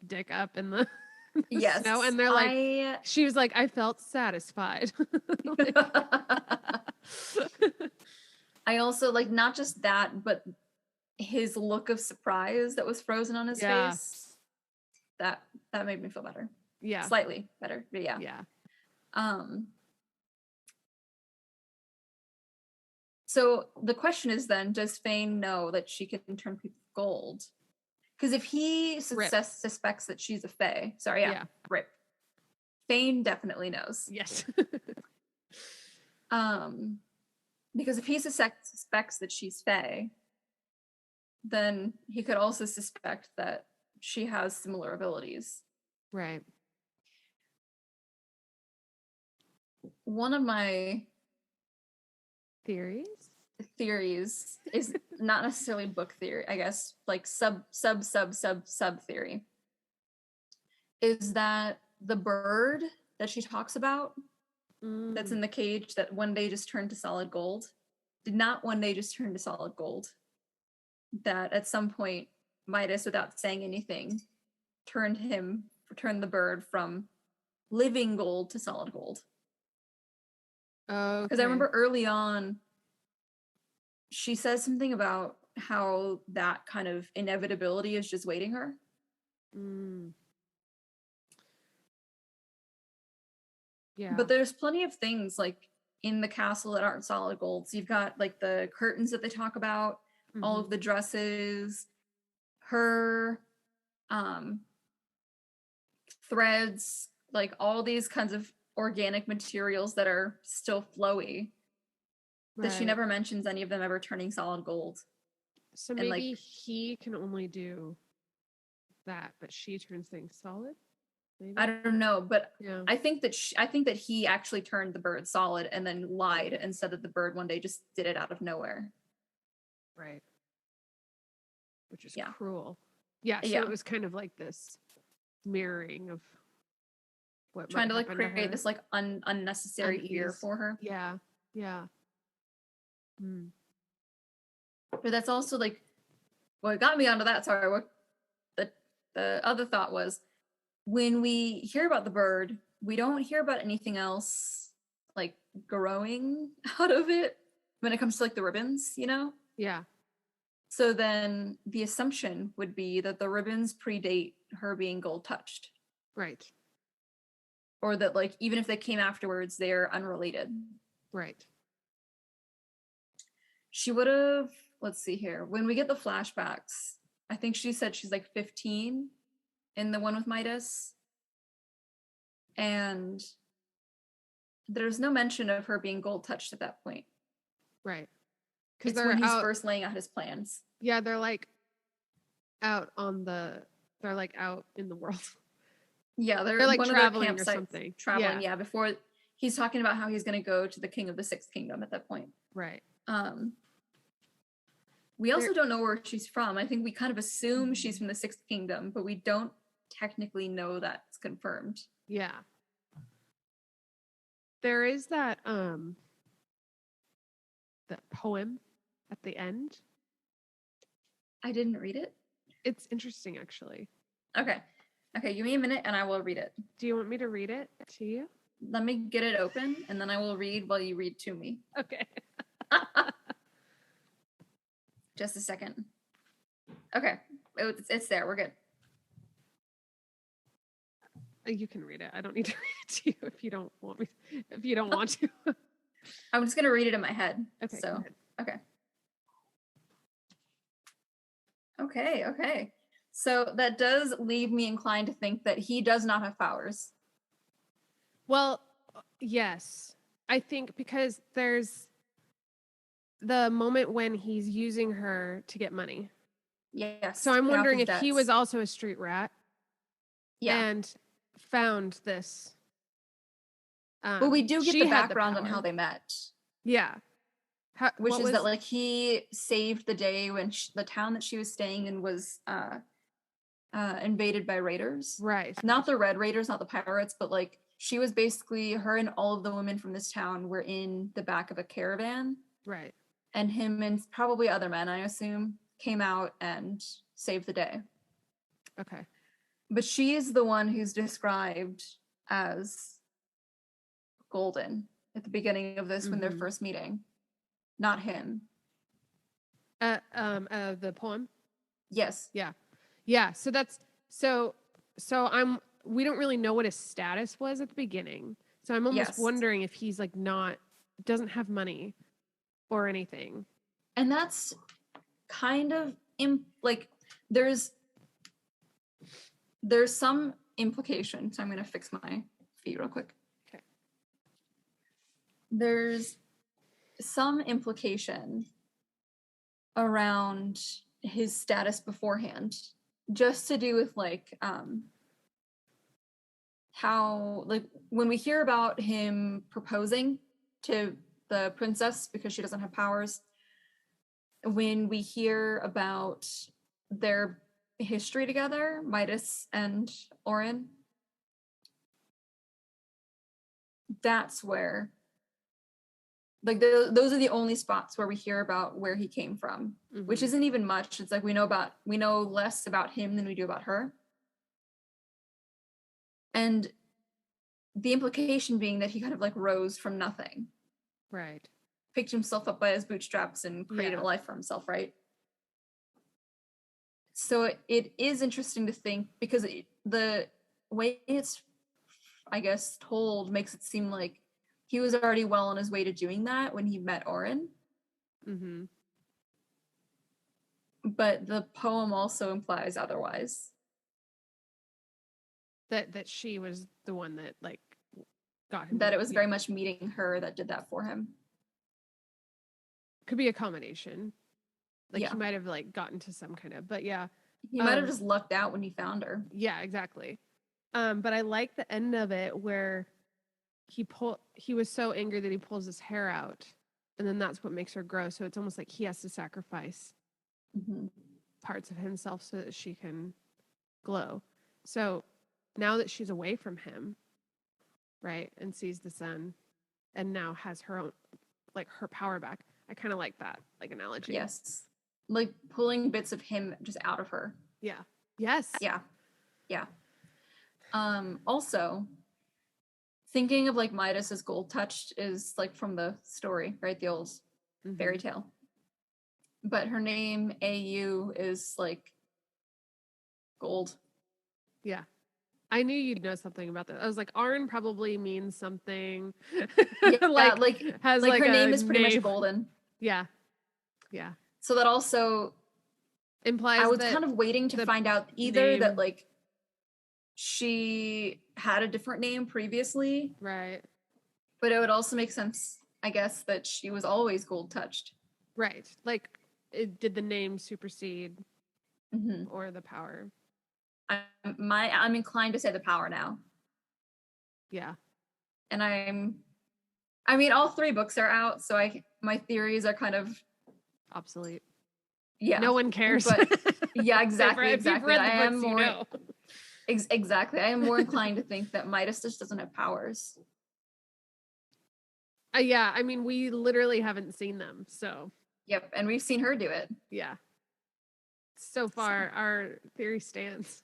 dick up in the, the Yes, snow, and they're like, she was like, I felt satisfied. Like, I also like not just that, but his look of surprise that was frozen on his yeah, face. That made me feel better. yeah, Slightly better, but yeah. yeah. So the question is then, does Fane know that she can turn people gold? Because if he suspects that she's a fae, Rip. Fane definitely knows. Yes. Because if he suspects that she's fae, then he could also suspect that she has similar abilities. Right. One of my theories is not necessarily book theory, I guess, like sub theory, is that the bird that she talks about that's in the cage that one day just turned to solid gold did not one day just turn to solid gold. That at some point Midas, without saying anything, turned the bird from living gold to solid gold. Because I remember early on she says something about how that kind of inevitability is just waiting her. Yeah. But there's plenty of things like in the castle that aren't solid gold. So you've got like the curtains that they talk about, all of the dresses, her threads, like all these kinds of organic materials that are still flowy. Right. That she never mentions any of them ever turning solid gold. So maybe he can only do that, but she turns things solid. Maybe? I don't know, but yeah. I think that he actually turned the bird solid and then lied and said that the bird one day just did it out of nowhere. Right. Which is cruel. Yeah, so it was kind of like this mirroring of what trying to like create this like unnecessary fear for her. Yeah. Yeah. But that's also like what got me onto that. Sorry, what the other thought was, when we hear about the bird, we don't hear about anything else like growing out of it when it comes to like the ribbons, you know? Yeah. So then the assumption would be that the ribbons predate her being gold touched. Right. Or that like even if they came afterwards, they're unrelated. Right. She would have, let's see here, when we get the flashbacks, I think she said she's like 15 in the one with Midas. And there's no mention of her being gold touched at that point. Right. It's when he's first laying out his plans. Yeah, they're like out in the world. Yeah, they're like one traveling of their campsites, or something. Traveling, yeah, before he's talking about how he's going to go to the king of the Sixth Kingdom at that point. Right. We also don't know where she's from. I think we kind of assume she's from the Sixth Kingdom, but we don't technically know that's confirmed. Yeah. There is that poem at the end. I didn't read it. It's interesting, actually. Okay, give me a minute and I will read it. Do you want me to read it to you? Let me get it open and then I will read while you read to me. Okay. Just a second. Okay, it's there. We're good. You can read it. I don't need to read it to you if you don't want me. If you don't want to. I'm just gonna read it in my head. Okay. So okay. So that does leave me inclined to think that he does not have powers. Well, yes. I think because there's the moment when he's using her to get money. Yes. So I'm wondering if he was also a street rat. Yeah. And found this. Well, we do get the background on how they met. Yeah. Which is that like he saved the day when the town that she was staying in was invaded by raiders. Right. Not the Red Raiders, not the pirates, but like she was basically, her and all of the women from this town were in the back of a caravan. Right. And him and probably other men, I assume, came out and saved the day. Okay. But she is the one who's described as golden at the beginning of this when they're first meeting, not him. The poem. Yes. Yeah. So that's we don't really know what his status was at the beginning. So I'm almost wondering if he's like doesn't have money or anything. And that's kind of like there's some implication. So I'm going to fix my feet real quick. Okay. There's some implication around his status beforehand, just to do with like how, like, when we hear about him proposing to the princess because she doesn't have powers, when we hear about their history together, Midas and Auren, that's where, like, those are the only spots where we hear about where he came from, which isn't even much. It's like we know less about him than we do about her. And the implication being that he kind of like rose from nothing. Right. Picked himself up by his bootstraps and created a life for himself, right? So it is interesting to think, because the way it's, I guess, told makes it seem like he was already well on his way to doing that when he met Auren. But the poem also implies otherwise. That she was the one that like got him. That it was very much meeting her that did that for him. Could be a combination. Like he might have like gotten to some kind of, but yeah. He might have just lucked out when he found her. Yeah, exactly. But I like the end of it where he was so angry that he pulls his hair out, and then that's what makes her grow. So it's almost like he has to sacrifice parts of himself so that she can glow. So now that she's away from him, right, and sees the sun, and now has her own, like, her power back. I kind of like that, like, analogy. Yes. Like pulling bits of him just out of her. Yeah. Yes. Yeah. Yeah. Also, thinking of like Midas as gold touched is like from the story, right? The old fairy tale. But her name, AU, is like gold. Yeah. I knew you'd know something about that. I was like, Auren probably means something. Yeah, like has like her name is pretty name. much golden. Yeah. Yeah. So that also implies I was kind of waiting to find out either that like she had a different name previously. Right. But it would also make sense, I guess, that she was always gold touched. Right. Like, did the name supersede or the power? I'm inclined to say the power now. Yeah. And I mean, all 3 books are out, so my theories are kind of obsolete. Yeah. No one cares. But yeah, exactly. If you've read the books, I am more, you know. Exactly. I am more inclined to think that Midas just doesn't have powers. Yeah, I mean, we literally haven't seen them, so. Yep, and we've seen her do it. Yeah. So far, our theory stands.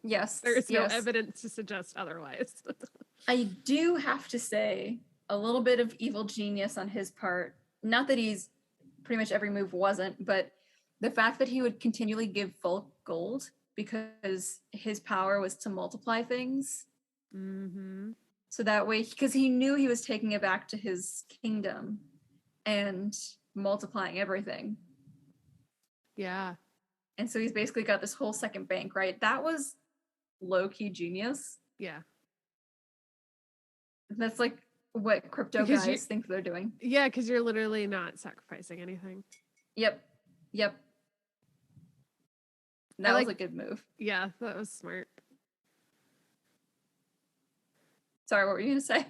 Yes. There is no evidence to suggest otherwise. I do have to say, a little bit of evil genius on his part. Not that he's pretty much every move wasn't, but the fact that he would continually give Fulk gold because his power was to multiply things. So that way, because he knew he was taking it back to his kingdom and multiplying everything. Yeah. And so he's basically got this whole second bank, right? That was low-key genius. Yeah. That's like what crypto guys think they're doing. Yeah, because you're literally not sacrificing anything. Yep. That was a good move. Yeah, that was smart. Sorry, what were you going to say?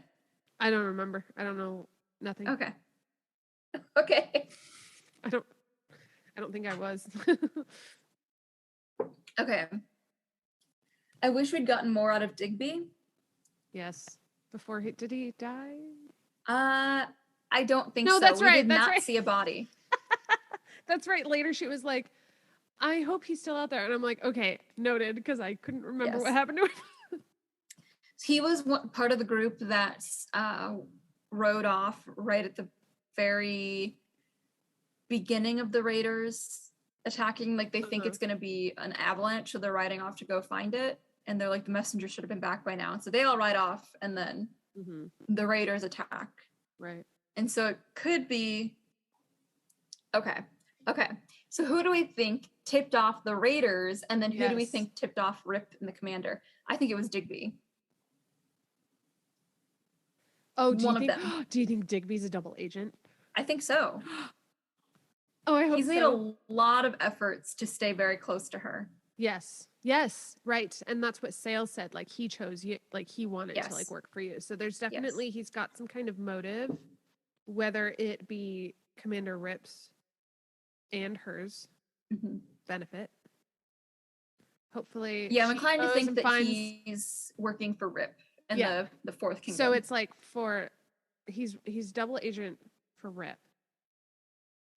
I don't remember. I don't know. Nothing. Okay. I don't think I was. Okay. I wish we'd gotten more out of Digby. Yes. Before did he die? I don't think so. No, that's right. We did not see a body. That's right. Later she was like, I hope he's still out there. And I'm like, okay, noted, because I couldn't remember what Yes. happened to him. He was part of the group that rode off right at the very beginning of the raiders attacking. Like, they think it's going to be an avalanche, so they're riding off to go find it. And they're like, the messenger should have been back by now. So they all ride off, and then the raiders attack. Right. And so it could be... Okay. So who do we think tipped off the raiders, and then who do we think tipped off Rip and the commander? I think it was Digby. Oh, One of them. Do you think Digby's a double agent? I think so. Oh, I hope He's made a lot of efforts to stay very close to her. Yes, right. And that's what Sale said. Like, he chose you, like, he wanted to, like, work for you. So there's definitely, he's got some kind of motive, whether it be Commander Rip's and hers benefit. Hopefully. Yeah, I'm inclined to think that he's working for Rip in the Fourth Kingdom. So it's like he's double agent for Rip.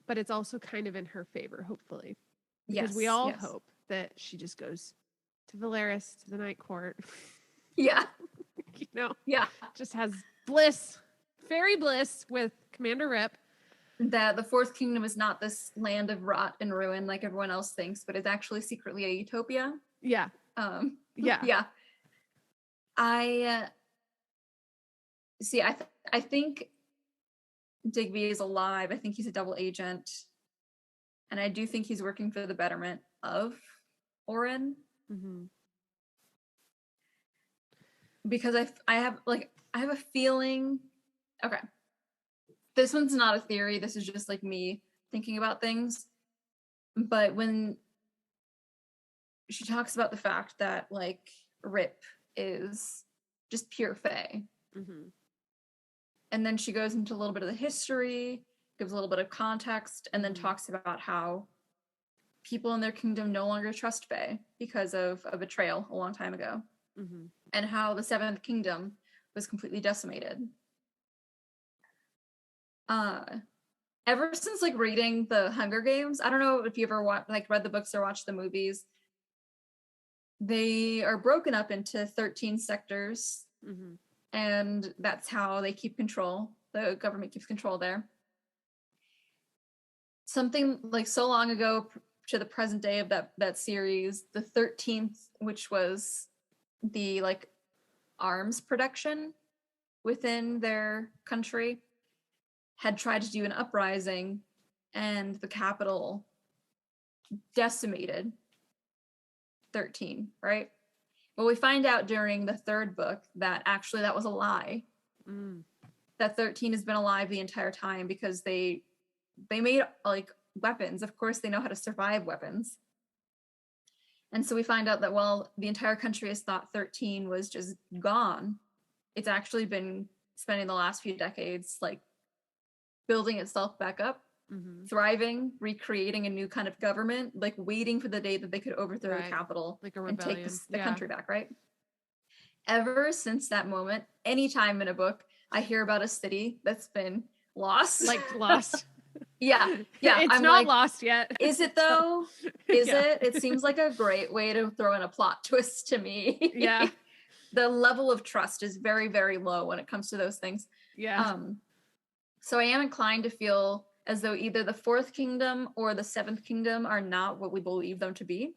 But it's also kind of in her favor, hopefully. Because we all hope that she just goes to Valeris, to the Night Court. Yeah. You know? Yeah. Just has bliss, fairy bliss with Commander Rip. That the Fourth Kingdom is not this land of rot and ruin like everyone else thinks, but it's actually secretly a utopia. Yeah. Yeah. I see. I think Digby is alive. I think he's a double agent, and I do think he's working for the betterment of Auren. Because I have a feeling. Okay. This one's not a theory. This is just like me thinking about things. But when she talks about the fact that like Rip is just pure fae. And then she goes into a little bit of the history, gives a little bit of context, and then talks about how people in their kingdom no longer trust fae because of a betrayal a long time ago. And how the Seventh Kingdom was completely decimated. Ever since like reading the Hunger Games, I don't know if you ever read the books or watched the movies. They are broken up into 13 sectors, and that's how they keep control. The government keeps control there. Something like so long ago to the present day of that series, the 13th, which was the like arms production within their country, had tried to do an uprising, and the capital decimated 13, right? Well, we find out during the third book that actually that was a lie. That 13 has been alive the entire time because they made like weapons. Of course, they know how to survive weapons. And so we find out that while the entire country has thought 13 was just gone, it's actually been spending the last few decades like building itself back up, thriving, recreating a new kind of government, like waiting for the day that they could overthrow the capital like a and take rebellion. the country back, right? Ever since that moment, anytime in a book I hear about a city that's been lost. Like lost. Yeah. It's I'm not like, lost yet. Is it though? Is it? It seems like a great way to throw in a plot twist to me. Yeah. The level of trust is very, very low when it comes to those things. Yeah. So I am inclined to feel as though either the Fourth Kingdom or the Seventh Kingdom are not what we believe them to be.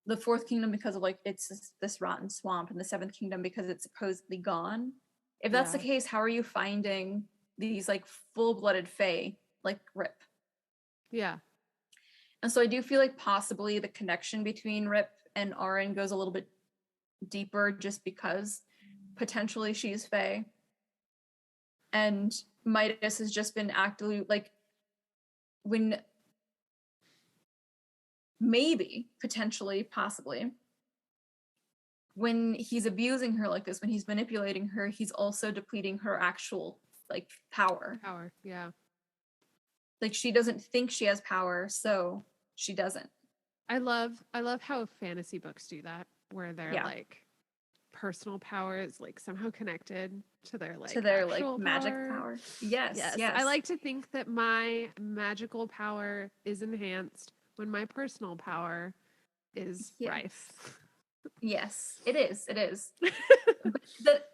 The Fourth Kingdom because of like it's this rotten swamp, and the Seventh Kingdom because it's supposedly gone. If that's the case, how are you finding these like full-blooded fae like Rip? Yeah. And so I do feel like possibly the connection between Rip and Auren goes a little bit deeper just because potentially she's fae. And Midas has just been actively like when maybe, potentially, possibly, when he's abusing her like this, when he's manipulating her, he's also depleting her actual like power. Yeah. Like she doesn't think she has power, so she doesn't. I love how fantasy books do that, where they're like personal power is like somehow connected to their like magic power. Yes. I like to think that my magical power is enhanced when my personal power is rife. Yes, it is. It is. But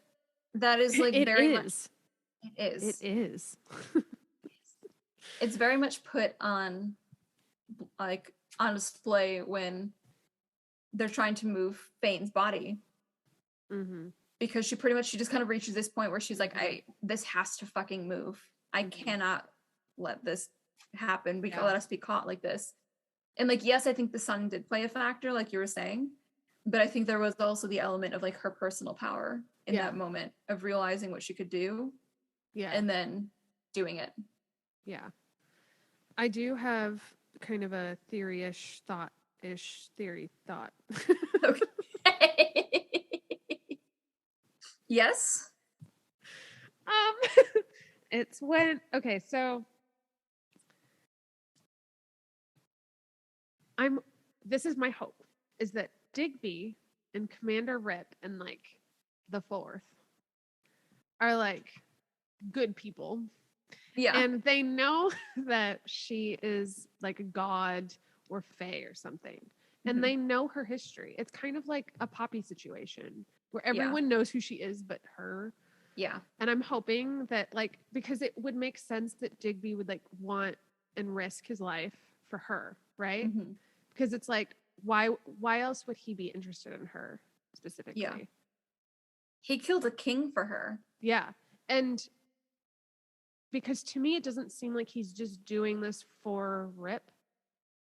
that is like It very much. is. It is. It is. It's very much put on display when they're trying to move Fane's body. Mm-hmm. Because she just kind of reaches this point where she's like, this has to fucking move. I cannot let this happen. We can't let us be caught like this. And like, yes, I think the sun did play a factor, like you were saying, but I think there was also the element of like her personal power in that moment of realizing what she could do. Yeah. And then doing it. Yeah. I do have kind of a theory-ish thought. Okay. Yes. It's when, okay, so this is my hope, is that Digby and Commander Rip and like the fourth are like good people. Yeah. And they know that she is like a god or fae or something. And they know her history. It's kind of like a Poppy situation where everyone knows who she is but her. Yeah. And I'm hoping that like, because it would make sense that Digby would like want and risk his life for her, right? Mm-hmm. Because it's like, why else would he be interested in her specifically? Yeah. He killed a king for her. Yeah. And because to me, it doesn't seem like he's just doing this for Rip.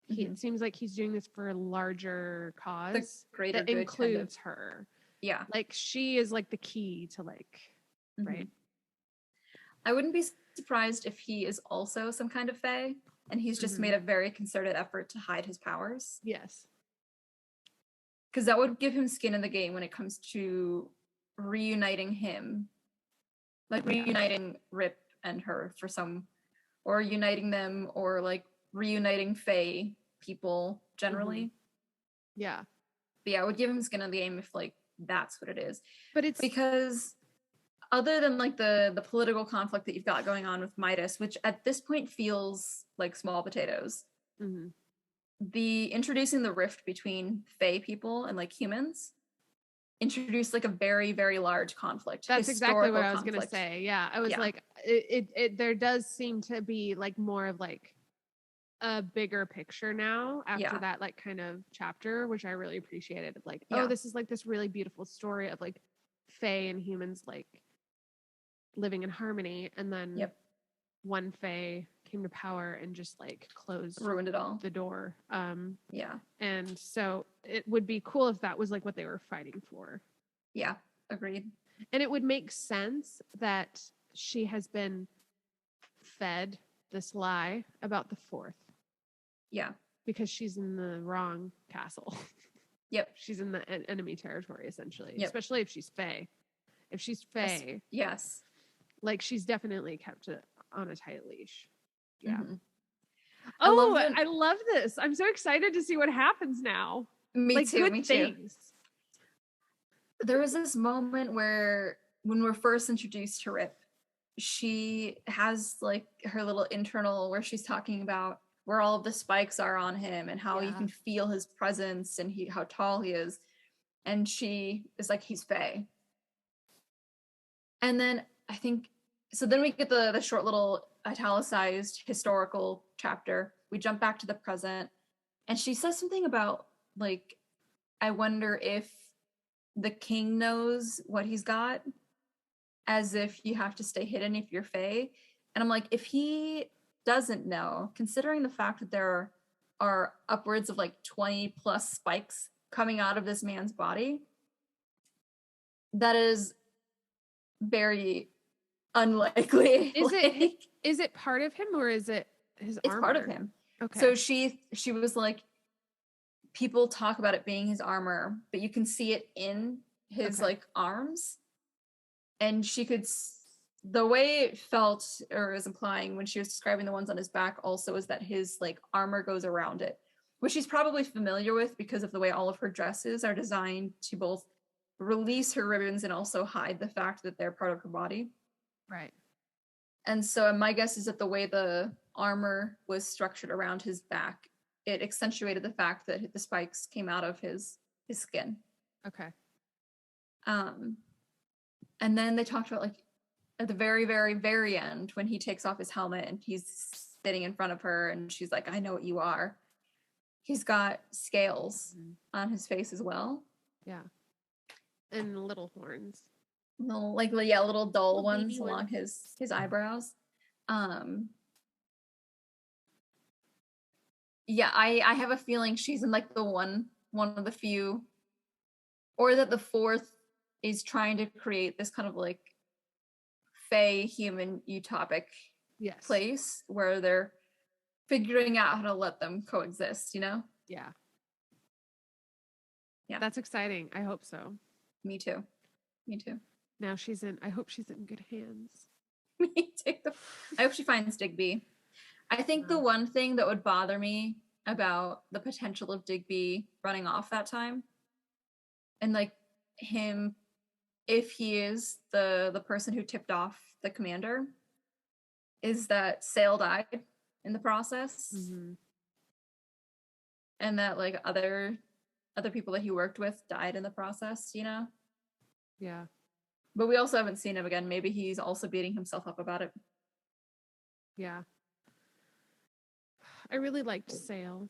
It seems like he's doing this for a larger cause that includes her. Yeah. Like she is like the key to like, right? I wouldn't be surprised if he is also some kind of fae and he's just made a very concerted effort to hide his powers. Yes. Because that would give him skin in the game when it comes to reuniting him. Like reuniting Rip and her for some, or uniting them, or like reuniting fae people generally. Yeah. But yeah, it would give him skin in the game if like that's what it is. But it's because other than like the political conflict that you've got going on with Midas, which at this point feels like small potatoes, the introducing the rift between fae people and like humans introduced like a very, very large conflict. That's exactly what I was gonna say. Yeah, I was like, it there does seem to be like more of like a bigger picture now after that like kind of chapter, which I really appreciated. Like, oh, this is like this really beautiful story of like fae and humans like living in harmony, and then one fae came to power and just like ruined it all, the door. And so it would be cool if that was like what they were fighting for. Yeah, agreed. And it would make sense that she has been fed this lie about the fourth. Yeah, because she's in the wrong castle. Yep. She's in the enemy territory essentially. Yep. Especially if she's fae. If she's fae, yes. Like she's definitely kept it on a tight leash. Yeah. Oh, I love this. I'm so excited to see what happens now. Me too. There was this moment where when we're first introduced to Rip, she has like her little internal where she's talking about where all of the spikes are on him and how you can feel his presence and how tall he is. And she is like, he's fae. And then I think, so then we get the short little italicized historical chapter. We jump back to the present and she says something about like, I wonder if the king knows what he's got, as if you have to stay hidden if you're fae. And I'm like, if he doesn't know, considering the fact that there are upwards of like 20 plus spikes coming out of this man's body, that is very unlikely. Is it part of him or is it his armor? It's part of him. Okay. So she was like, people talk about it being his armor, but you can see it in his like arms. And she could, the way it felt or is implying when she was describing the ones on his back also is that his like armor goes around it, which she's probably familiar with because of the way all of her dresses are designed to both release her ribbons and also hide the fact that they're part of her body. Right. And so my guess is that the way the armor was structured around his back, it accentuated the fact that the spikes came out of his skin. Okay. And then they talked about, like, at the very, very, very end, when he takes off his helmet and he's sitting in front of her and she's like, I know what you are. He's got scales on his face as well. Yeah. And little horns. Little dull Little ones baby along ones. his eyebrows. Yeah, I have a feeling she's in, like, the one of the few, or that the fourth is trying to create this kind of, like, fae human utopic place where they're figuring out how to let them coexist, you know? Yeah. Yeah. That's exciting. I hope so. Me too. Now I hope she's in good hands. Me too. I hope she finds Digby. I think the one thing that would bother me about the potential of Digby running off that time, and, like, him, if he is the person who tipped off the commander, is that Sale died in the process. Mm-hmm. And that, like, other people that he worked with died in the process, you know? Yeah. But we also haven't seen him again. Maybe he's also beating himself up about it. Yeah. I really liked Sale.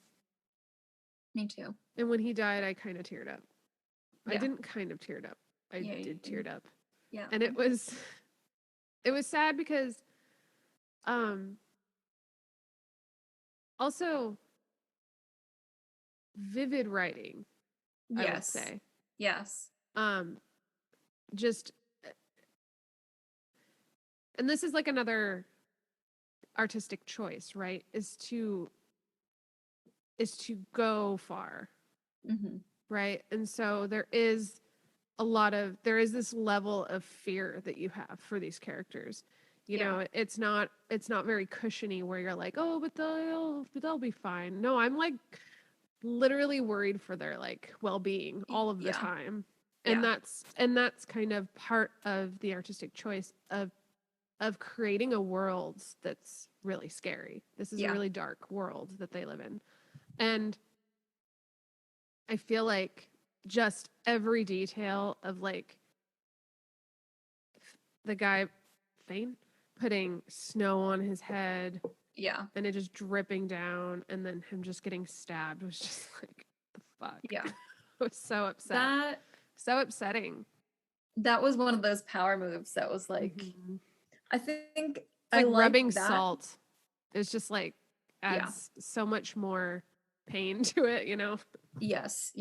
Me too. And when he died, I kind of teared up. Yeah. I didn't kind of teared up. I did teared up. Yeah. And it was sad because also vivid writing, I would say. Yes. Just, and this is like another artistic choice, right? Is to go far. Mm-hmm. Right? And so there is this level of fear that you have for these characters. You know, it's not very cushiony where you're like, oh, but they'll be fine. No, I'm, like, literally worried for their, like, well-being all of the time. And that's kind of part of the artistic choice of creating a world that's really scary. This is a really dark world that they live in. And I feel like just every detail of, like, the guy Thane putting snow on his head, and it just dripping down, and then him just getting stabbed was just like, the fuck. Yeah. I was so upset. So upsetting. That was one of those power moves that was like, I think it's like rubbing salt. It's just like adds so much more pain to it, you know? Yes.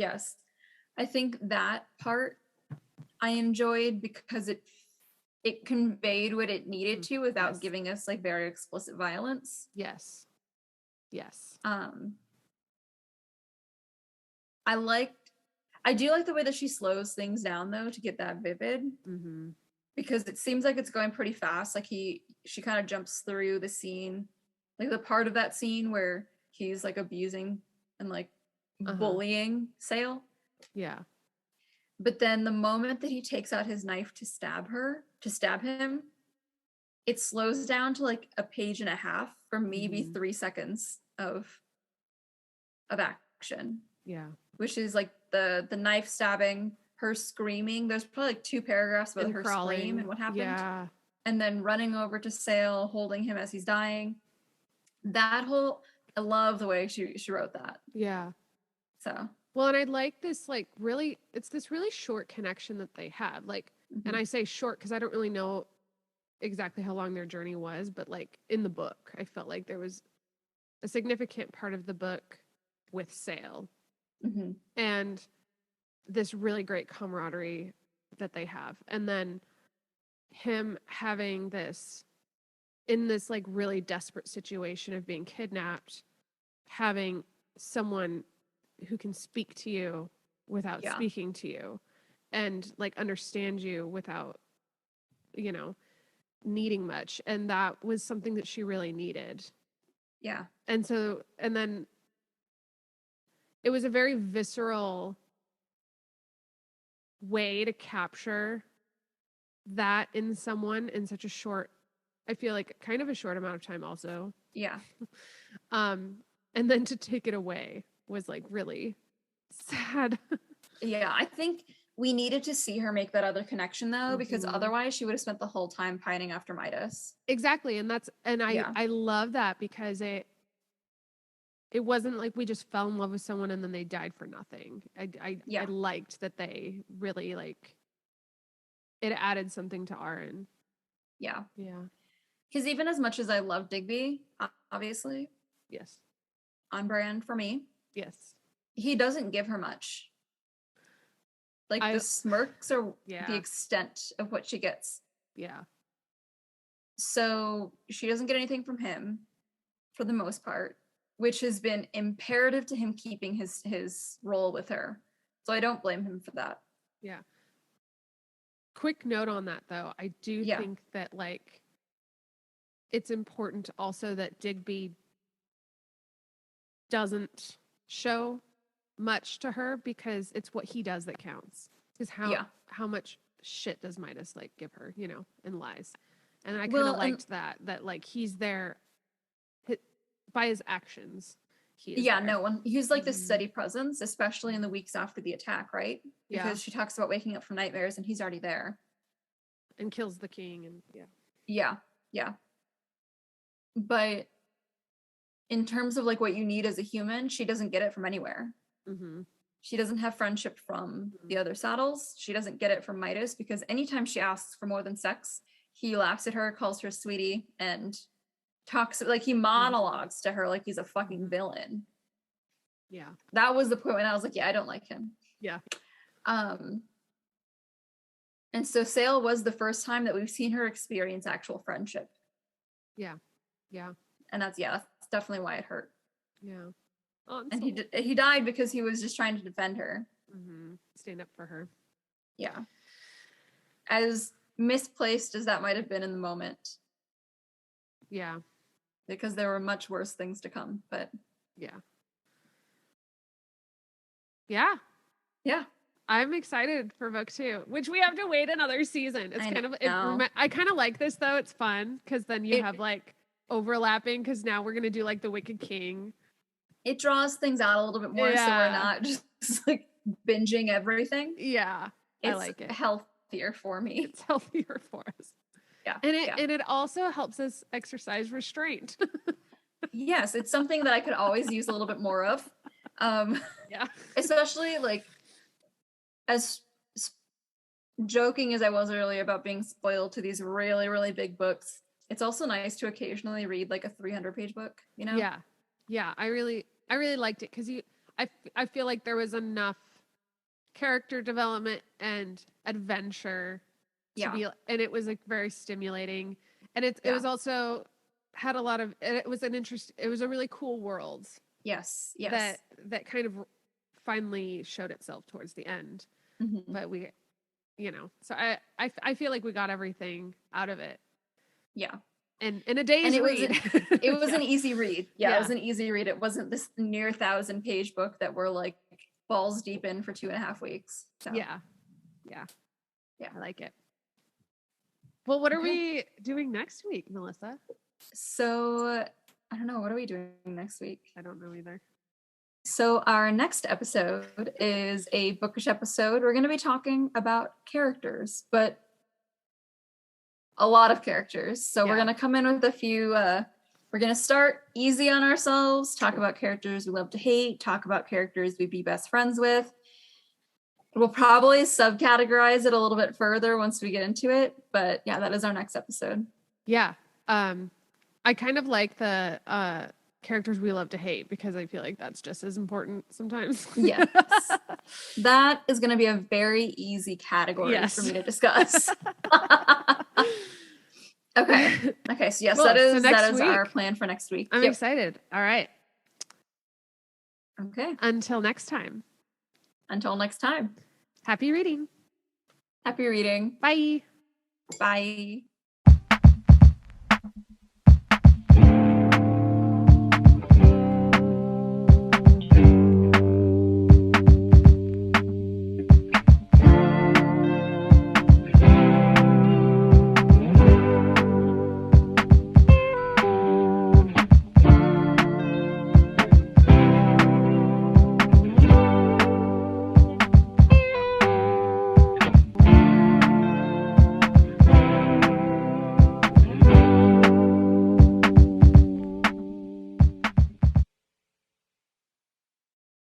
I think that part I enjoyed because it conveyed what it needed to without giving us, like, very explicit violence. Yes. I do like the way that she slows things down, though, to get that vivid. Mm-hmm. Because it seems like it's going pretty fast. Like, she kind of jumps through the scene, like the part of that scene where he's, like, abusing and, like, bullying Sale. Yeah. But then the moment that he takes out his knife to stab him, it slows down to, like, a page and a half for maybe 3 seconds of action. Yeah. Which is, like, the knife stabbing, her screaming. There's probably, like, 2 paragraphs about her scream and what happened. Yeah. And then running over to Sale, holding him as he's dying. I love the way she wrote that. Yeah. So. Well, and I like this, like, it's this really short connection that they had. Like, and I say short because I don't really know exactly how long their journey was, but, like, in the book, I felt like there was a significant part of the book with Sale. Mm-hmm. And this really great camaraderie that they have. And then him having this, in this, like, really desperate situation of being kidnapped, having someone who can speak to you without speaking to you, and, like, understand you without, you know, needing much. And that was something that she really needed. Yeah. And then it was a very visceral way to capture that in someone in such a short, I feel like kind of a short amount of time also. Yeah. And then to take it away was like really sad. Yeah, I think we needed to see her make that other connection though, because Mhm. otherwise she would have spent the whole time pining after Midas. Exactly. And Yeah. I love that because it wasn't like we just fell in love with someone and then they died for nothing. I Yeah. liked that they really like it added something to Auren. Yeah. Yeah. Because even as much as I love Digby, obviously, Yes. on brand for me, Yes. he doesn't give her much. Like the smirks are the extent of what she gets. Yeah. So she doesn't get anything from him for the most part, which has been imperative to him keeping his role with her. So I don't blame him for that. Yeah. Quick note on that though. I do think that like it's important also that Digby doesn't show much to her because it's what he does that counts. Because how much shit does Midas like give her, you know, and lies. And I kind of liked that like he's there by his actions. He is there. No one. He's like this steady presence, especially in the weeks after the attack, right? Because she talks about waking up from nightmares and he's already there. And kills the king and Yeah. But in terms of like what you need as a human, she doesn't get it from anywhere. Mm-hmm. She doesn't have friendship from the other saddles. She doesn't get it from Midas because anytime she asks for more than sex, he laughs at her, calls her sweetie, and talks like he monologues to her like he's a fucking villain. Yeah. That was the point when I was like, yeah, I don't like him. Yeah. And so Sale was the first time that we've seen her experience actual friendship. Yeah. Yeah. And that's definitely why it hurt. Yeah. And he died because he was just trying to defend her. Mm-hmm. Stand up for her. Yeah. As misplaced as that might have been in the moment. Yeah. Because there were much worse things to come, but yeah. Yeah. Yeah. I'm excited for book 2, which we have to wait another season. It's I kind of like this though. It's fun because then you have like overlapping because now we're gonna do like the Wicked King. It draws things out a little bit more, so we're not just like binging everything. Yeah, I like it. Healthier for me. It's healthier for us. Yeah, and it also helps us exercise restraint. Yes, it's something that I could always use a little bit more of. Especially like as joking as I was earlier about being spoiled to these really, really big books. It's also nice to occasionally read like a 300-page book, you know? Yeah. I really liked it because I feel like there was enough character development and adventure to be, and it was like very stimulating, and it was also had a lot of, it was a really cool world. Yes. That kind of finally showed itself towards the end. Mm-hmm. But we, you know, so I feel like we got everything out of it. Yeah. And in a day's read. It was an easy read. Yeah, it was an easy read. It wasn't this near 1,000-page book that we're like balls deep in for 2.5 weeks. So. Yeah. I like it. Well, what are we doing next week, Melissa? So, I don't know. What are we doing next week? I don't know either. So our next episode is a bookish episode. We're going to be talking about characters, but a lot of characters. So we're going to come in with a few, we're going to start easy on ourselves, talk about characters we love to hate, talk about characters we'd be best friends with. We'll probably subcategorize it a little bit further once we get into it. But yeah, that is our next episode. Yeah. I kind of like the characters we love to hate because I feel like that's just as important sometimes. Yes. That is going to be a very easy category for me to discuss. Okay. So yes, cool. that is our plan for next week. I'm excited. All right. Okay. Until next time. Happy reading. Bye. Bye.